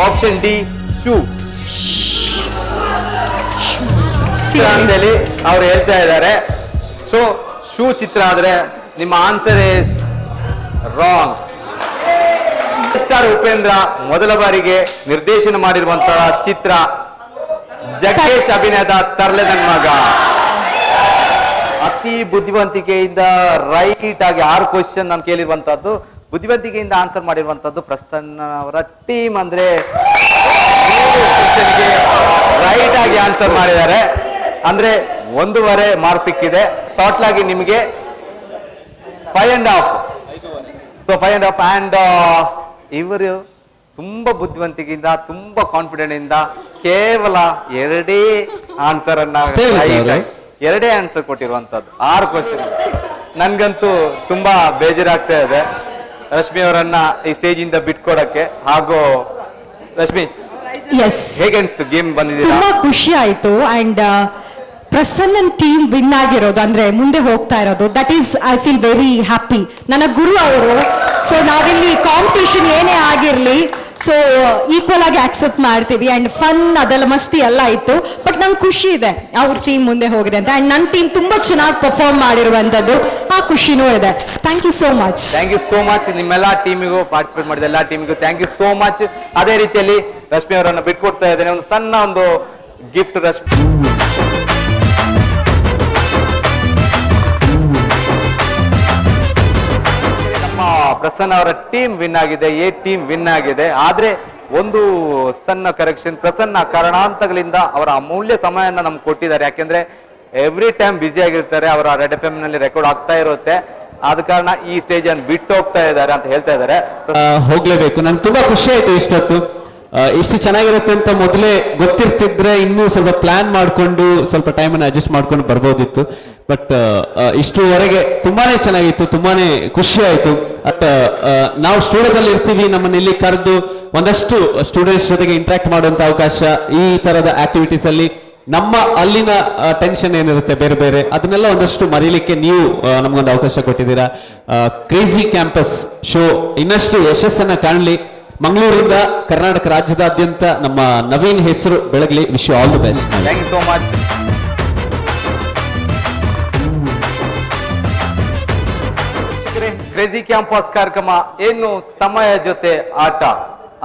option D shoe. ಅಂತೇಳಿ ಅವ್ರು ಹೇಳ್ತಾ ಇದ್ದಾರೆ. ಸೊ ಶೂ ಚಿತ್ರ ಆದ್ರೆ ನಿಮ್ಮ answer is wrong. Star Upendra ಮೊದಲ ಬಾರಿಗೆ ನಿರ್ದೇಶನ ಮಾಡಿರುವಂತಹ ಚಿತ್ರ ಜಗ್ಗೇಶ್ ಅಭಿನಯದ ತರ್ಲೆ ನನ್ ಮಗ. ಅತಿ ಬುದ್ಧಿವಂತಿಕೆಯಿಂದ ರೈಟ್ ಆಗಿ 6 ಕ್ವಶನ್ ನಾನು ಕೇಳಿರುವಂತಹದ್ದು, ಬುದ್ಧಿವಂತಿಕೆಯಿಂದ ಆನ್ಸರ್ ಮಾಡಿರುವಂತದ್ದು ಪ್ರಸನ್ನ ಅವರ ಟೀಮ್. ಅಂದ್ರೆ ರೈಟ್ ಆಗಿ ಆನ್ಸರ್ ಮಾಡಿದ್ದಾರೆ, ಅಂದ್ರೆ 1.5 ಮಾರ್ಕ್ಸ್ ಸಿಕ್ಕಿದೆ. ಟೋಟಲ್ ಆಗಿ ನಿಮಗೆ 5.5. ಸೊ 5.5 ಅಂಡ್ ಇವರು ತುಂಬಾ ಬುದ್ಧಿವಂತಿಕೆಯಿಂದ ತುಂಬಾ ಕಾನ್ಫಿಡೆಂಟ್ ಇಂದ ಕೇವಲ 2 ಆನ್ಸರ್ ಅನ್ನ ಎರಡೇ ಆನ್ಸರ್ ಕೊಟ್ಟಿರುವಂತದ್ದು 6 ಕ್ವಶನ್. ನನ್ಗಂತೂ ತುಂಬಾ ಬೇಜಾರಾಗ್ತಾ ಇದೆ ರಶ್ಮಿ ಅವರನ್ನ ಈ ಸ್ಟೇಜ್ ಇಂದ ಬಿಟ್ಕೊಡಕ್ಕೆ. ಹಾಗೂ ರಶ್ಮಿ, ಎಸ್, ಹೇಗೆ ಅನ್ಸ್ತು ಗೇಮ್ ಬಂದಿದ್ದೀರಾ? ತುಂಬಾ ಖುಷಿ ಆಯ್ತು. ಅಂಡ್ ಪ್ರಸನ್ನನ್ ಟೀಮ್ ವಿನ್ ಆಗಿರೋದು, ಅಂದ್ರೆ ಮುಂದೆ ಹೋಗ್ತಾ ಇರೋದು, that is I feel very happy. ನನ್ನ ಗುರು ಅವರು. ಸೊ ನಾವಿಲ್ಲಿ ಕಾಂಪಿಟೇಷನ್ ಏನೇ ಆಗಿರ್ಲಿ, ಸೊ ಈಕ್ವಲ್ ಆಗಿ ಆಕ್ಸೆಪ್ಟ್ ಮಾಡ್ತೀವಿ. ಅಂಡ್ ಫನ್ ಅದೆಲ್ಲ ಮಸ್ತಿ ಎಲ್ಲ ಇತ್ತು. ಬಟ್ ನಂಗೆ ಖುಷಿ ಇದೆ ಅವ್ರ ಟೀಮ್ ಮುಂದೆ ಹೋಗಿದೆ ಅಂತ. ಅಂಡ್ ನನ್ನ ಟೀಮ್ ತುಂಬಾ ಚೆನ್ನಾಗಿ ಪರ್ಫಾರ್ಮ್ ಮಾಡಿರುವಂತದ್ದು, ಆ ಖುಷಿನೂ ಇದೆ. Thank you so much. Thank you so much. ನಿಮ್ಮೆಲ್ಲ ಟೀಮಿಗೂ, ಪಾರ್ಟಿಸಿಪೇಟ್ ಮಾಡಿದ ಎಲ್ಲ ಟೀಮಿಗೂ ಥ್ಯಾಂಕ್ ಯು ಸೋ ಮಚ್. ಅದೇ ರೀತಿಯಲ್ಲಿ ರಶ್ಮಿ ಅವರನ್ನ ಬಿಟ್ಕೊಡ್ತಾ ಇದ್ದೇನೆ. ಒಂದು ಸಣ್ಣ ಒಂದು ಗಿಫ್ಟ್ ರಶ್ಮಿ. ನಮ್ಮ ಪ್ರಸನ್ನ ಅವರ ಟೀಮ್ ವಿನ್ ಆಗಿದೆ, ಎ ಟೀಮ್ ವಿನ್ ಆಗಿದೆ. ಆದ್ರೆ ಒಂದು ಸಣ್ಣ ಕರೆಕ್ಷನ್, ಪ್ರಸನ್ನ ಕಾರಣಾಂತರಗಳಿಂದ ಅವರ ಅಮೂಲ್ಯ ಸಮಯನ ನಮ್ಗೆ ಕೊಟ್ಟಿದ್ದಾರೆ. ಯಾಕೆಂದ್ರೆ ಎವ್ರಿ ಟೈಮ್ ಬ್ಯುಸಿ ಆಗಿರ್ತಾರೆ, ಅವರ ರೆಡ್ ಎಫ್ ಎಂ ನಲ್ಲಿ ರೆಕಾರ್ಡ್ ಆಗ್ತಾ ಇರುತ್ತೆ. ಆದ ಕಾರಣ ಈ ಸ್ಟೇಜ್ ಅನ್ನು ಬಿಟ್ಟು ಹೋಗ್ತಾ ಇದ್ದಾರೆ ಅಂತ ಹೇಳ್ತಾ ಇದ್ದಾರೆ. ಹೋಗ್ಲೇಬೇಕು. ನನ್ಗೆ ತುಂಬಾ ಖುಷಿ ಆಯ್ತು ಇಷ್ಟೊತ್ತು. ಇಷ್ಟು ಚೆನ್ನಾಗಿರುತ್ತೆ ಅಂತ ಮೊದಲೇ ಗೊತ್ತಿರ್ತಿದ್ರೆ ಇನ್ನೂ ಸ್ವಲ್ಪ ಪ್ಲಾನ್ ಮಾಡ್ಕೊಂಡು ಸ್ವಲ್ಪ ಟೈಮನ್ನು ಅಡ್ಜಸ್ಟ್ ಮಾಡ್ಕೊಂಡು ಬರ್ಬೋದಿತ್ತು. ಬಟ್ ಇಷ್ಟುವರೆಗೆ ತುಂಬಾನೇ ಚೆನ್ನಾಗಿತ್ತು, ತುಂಬಾನೇ ಖುಷಿ ಆಯ್ತು. ಬಟ್ ನಾವು ಸ್ಟುಡಿಯೋದಲ್ಲಿ ಇರ್ತೀವಿ, ನಮ್ಮನ್ನ ಇಲ್ಲಿ ಕರೆದು ಒಂದಷ್ಟು ಸ್ಟೂಡೆಂಟ್ಸ್ ಜೊತೆಗೆ ಇಂಟ್ರಾಕ್ಟ್ ಮಾಡುವಂತ ಅವಕಾಶ, ಈ ತರದ ಆಕ್ಟಿವಿಟೀಸ್ ಅಲ್ಲಿ ನಮ್ಮ ಅಲ್ಲಿನ ಟೆನ್ಷನ್ ಏನಿರುತ್ತೆ ಬೇರೆ ಬೇರೆ, ಅದನ್ನೆಲ್ಲ ಒಂದಷ್ಟು ಮರೀಲಿಕ್ಕೆ ನೀವು ನಮಗೊಂದು ಅವಕಾಶ ಕೊಟ್ಟಿದ್ದೀರಾ. ಕ್ರೇಜಿ ಕ್ಯಾಂಪಸ್ ಶೋ ಇನ್ನಷ್ಟು ಯಶಸ್ಸನ್ನ ಕಾಣಲಿ. ಮಂಗಳೂರಿಂದ ಕರ್ನಾಟಕ ರಾಜ್ಯದಾದ್ಯಂತ ನಮ್ಮ ನವೀನ್ ಹೆಸರು ಬೆಳಗಲಿ. Wish you all the best. Thank you so much. Crazy campus ಕಾರ್ಯಕ್ರಮ ಏನು ಸಮಯ ಜೊತೆ ಆಟ,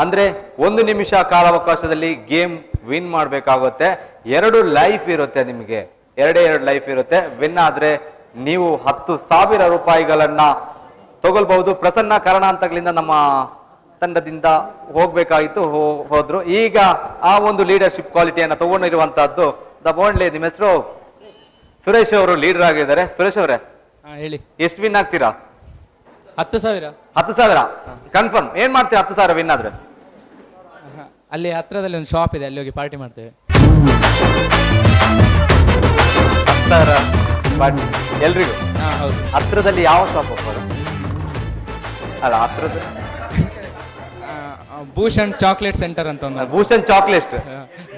ಅಂದ್ರೆ 1 ನಿಮಿಷ ಕಾಲಾವಕಾಶದಲ್ಲಿ ಗೇಮ್ ವಿನ್ ಮಾಡ್ಬೇಕಾಗುತ್ತೆ. 2 ಲೈಫ್ ಇರುತ್ತೆ ನಿಮಗೆ. 2 ಲೈಫ್ ಇರುತ್ತೆ. ವಿನ್ ಆದ್ರೆ ನೀವು 10,000 ರೂಪಾಯಿಗಳನ್ನ ತಗೊಳ್ಬಹುದು. ಪ್ರಸನ್ನ ಕಾರಣಾಂತರಗಳಿಂದ ನಮ್ಮ ತಂಡದಿಂದ ಹೋಗ್ಬೇಕಾಗಿತ್ತು, ಹೋದ್ರು. ಈಗ ಆ ಒಂದು ಲೀಡರ್ಶಿಪ್ ಕ್ವಾಲಿಟಿಯನ್ನ ತಗೊಂಡಿರುವಂತಹದ್ದು ದ ಓನ್ಲಿ, ನಿಮ್ಮ ಹೆಸರು ಸುರೇಶ್ ಅವರು ಲೀಡರ್ ಆಗಿದ್ದಾರೆ. ಸುರೇಶ್ ಅವರೇ, ಹೇಳಿ, ಎಷ್ಟು ವಿನ್ ಆಗ್ತೀರಾ? 10,000. 10,000 ಕನ್ಫರ್ಮ್. ಏನ್ ಮಾಡ್ತೀರಾ 10,000 ವಿನ್ ಆದ್ರೆ? ಅಲ್ಲಿ ಹತ್ರದಲ್ಲಿ ಒಂದು ಶಾಪ್ ಇದೆ, ಅಲ್ಲಿ ಹೋಗಿ ಪಾರ್ಟಿ ಮಾಡ್ತೇವೆ. 10,000 ಪಾರ್ಟಿ ಎಲ್ರಿಗೂ? ಹೌದು. ಹತ್ರದಲ್ಲಿ ಯಾವ ಶಾಪ್ ಹೋಗ್ಬೋದು? ಅಲ್ಲ, ಹತ್ರದಲ್ಲಿ ಭೂಷಣ್ ಚಾಕ್ಲೇಟ್ ಸೆಂಟರ್ ಅಂತ ಒಂದು. Bhushan chocolate,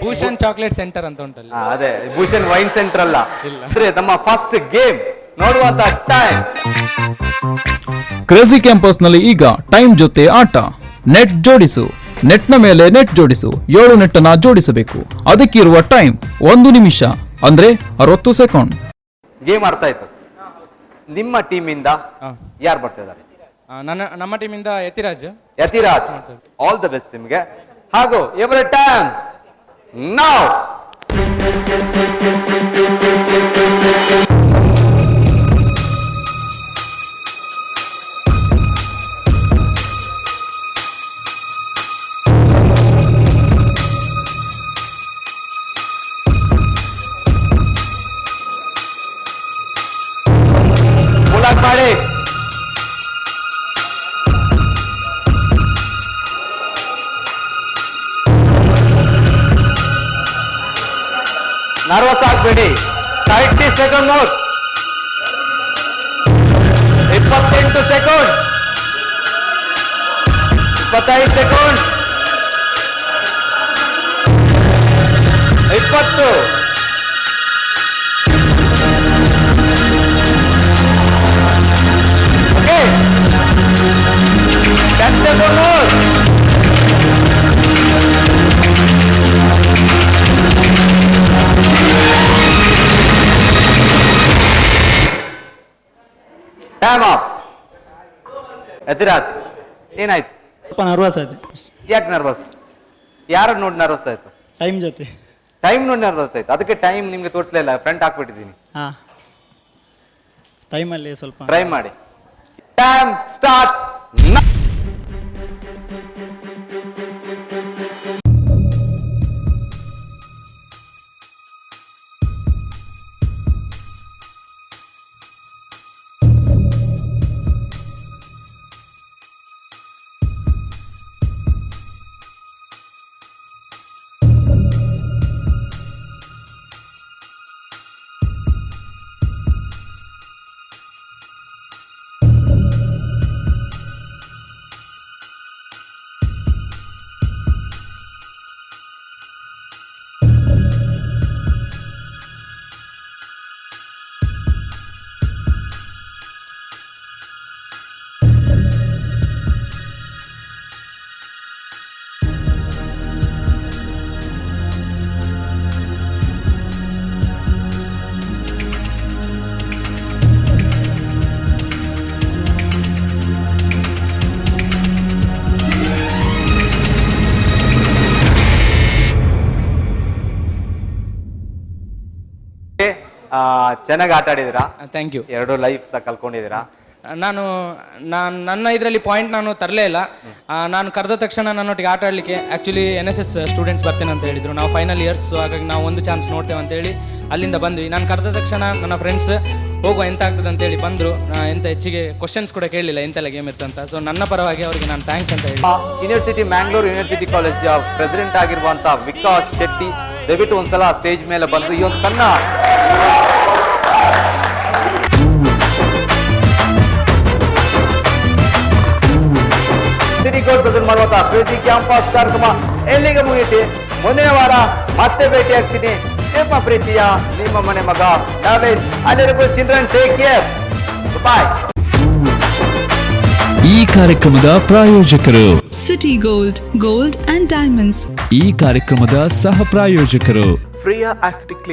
Bhushan chocolate centre ಅಂತ ಉಂಟಲ್ಲಿ. ಅದೇ ಭೂಷಣ್ ವೈನ್ ಸೆಂಟರ್ ಅಲ್ಲ. ಇಲ್ಲ. ನಮ್ಮ ಫಸ್ಟ್ ಗೇಮ್ ನೋಡುವಂತ ಟೈಮ್. ಕ್ರೇಜಿ ಕ್ಯಾಂಪಸ್ ನಲ್ಲಿ ಈಗ ಟೈಮ್ ಜೊತೆ ಆಟ. ನೆಟ್ ಜೋಡಿಸು. ನೆಟ್ನ ಮೇಲೆ ನೆಟ್ ಜೋಡಿಸು. 7 ನೆಟ್ಟನ್ನ ಜೋಡಿಸಬೇಕು. ಅದಕ್ಕಿರುವ ಟೈಮ್ 1 ನಿಮಿಷ, ಅಂದ್ರೆ 60 ಸೆಕೆಂಡ್. ಗೇಮ್ ಅರ್ಥ ಆಯ್ತು. ನಿಮ್ಮ ಟೀಮ್ ಇಂದ ಯಾರು ಬರ್ತಾ ಇದ್ದಾರೆ? ನಮ್ಮ ಟೀಮಿಂದ ಯತಿರಾಜ್. ಆಲ್ ದ ಬೆಸ್ಟ್ ನಿಮ್ಗೆ. ಹಾಗೂ ಎವರಿ ಟೈಮ್ ನೌ. ಮಾಡಿ. ನರ್ವಸ್ ಆಗ್ಬೇಡಿ. 30 second more. 28 second, 25 second, 20. Okay, 10 second more. Time up. Yathiraj, ಏನಾಯ್ತು? ಸ್ವಲ್ಪ ನರ್ವಸ್ ಆಯ್ತು. ಯಾಕೆ ನರ್ವಸ್? ಯಾರ ನೋಡಿ ನರ್ವಸ್ ಆಯ್ತು? ಟೈಮ್ ಜೊತೆ. ಟೈಮ್ ನೋಡಿ ನರ್ವಸ್ ಆಯ್ತು. ಅದಕ್ಕೆ ಟೈಮ್ ನಿಮ್ಗೆ ತೋರಿಸಲಿಲ್ಲ, ಫ್ರಂಟ್ ಹಾಕ್ಬಿಟ್ಟಿದ್ದೀನಿ. ಟೈಮಲ್ಲಿ ಸ್ವಲ್ಪ ಟ್ರೈ ಮಾಡಿ. Time start. ಚೆನ್ನಾಗಿ ಆಟ ಆಡಿದಿರಾ. Thank you. 2 ಲೈಫ್ ಕಲ್ಕೊಂಡಿದ್ದೀರಾ. ನನ್ನ ಇದರಲ್ಲಿ ಪಾಯಿಂಟ್ ನಾನು ತರಲೇ ಇಲ್ಲ. ನಾನು ಕರೆದ ತಕ್ಷಣ ನನ್ನೊಟ್ಟಿಗೆ ಆಟ ಆಡಲಿಕ್ಕೆ ಆ್ಯಕ್ಚುಲಿ NSS ಸ್ಟೂಡೆಂಟ್ಸ್ ಬರ್ತೇನೆ ಅಂತ ಹೇಳಿದರು. ನಾವು ಫೈನಲ್ ಇಯರ್ಸ್, ಹಾಗಾಗಿ ನಾವು ಒಂದು ಚಾನ್ಸ್ ನೋಡ್ತೇವೆ ಅಂತೇಳಿ ಅಲ್ಲಿಂದ ಬಂದ್ವಿ. ನಾನು ಕರೆದ ತಕ್ಷಣ ನನ್ನ ಫ್ರೆಂಡ್ಸ್ ಹೋಗುವ ಎಂತ ಆಗ್ತದೆ ಅಂತೇಳಿ ಬಂದರು. ಎಂತ ಹೆಚ್ಚಿಗೆ ಕ್ವಶನ್ಸ್ ಕೂಡ ಕೇಳಲಿಲ್ಲ ಎಂತೆಲ್ಲ ಗೇಮ್ ಇತ್ತು ಅಂತ. ಸೊ ನನ್ನ ಪರವಾಗಿ ಅವರಿಗೆ ನಾನು ಥ್ಯಾಂಕ್ಸ್ ಅಂತ ಹೇಳಿ. University Mangalore university college president ಆಗಿರುವಂತಹ ವಿಕಾಸ್ ಶೆಟ್ಟಿ, ದಯವಿಟ್ಟು ಒಂದ್ಸಲ ಸ್ಟೇಜ್ ಮೇಲೆ ಬಂದು ಈ ಒಂದು ಸಣ್ಣ ಸಿಟಿ ಕೋಡ್ ಪ್ರೆಸೆಂಟ್ ಮಾಡುವಂತಹ ಕ್ರೇಜಿ ಕ್ಯಾಂಪಸ್ ಕಾರ್ಯಕ್ರಮ ಎಲ್ಲಿಗೆ ಮುಗಿಯಿತು. ಮುಂದಿನ ವಾರ ಮತ್ತೆ ಭೇಟಿ ಆಗ್ತೀನಿ. ನಿಮ್ಮ ಪ್ರೀತಿಯ ನಿಮ್ಮ ಮನೆ ಮಗ ನವೀನ್. ಅಲ್ಲಿವರೆಗೂ ಚಿಲ್ಡ್ರನ್ ಟೇಕ್ ಕೇರ್. ಬಾಯ್. ಈ ಕಾರ್ಯಕ್ರಮದ ಪ್ರಾಯೋಜಕರು ಸಿಟಿ ಗೋಲ್ಡ್ ಅಂಡ್ ಡೈಮಂಡ್ಸ್. ಈ ಕಾರ್ಯಕ್ರಮದ ಸಹ ಪ್ರಾಯೋಜಕರು ಫ್ರೀಯ ಆಸ್ಥೆಟಿಕ್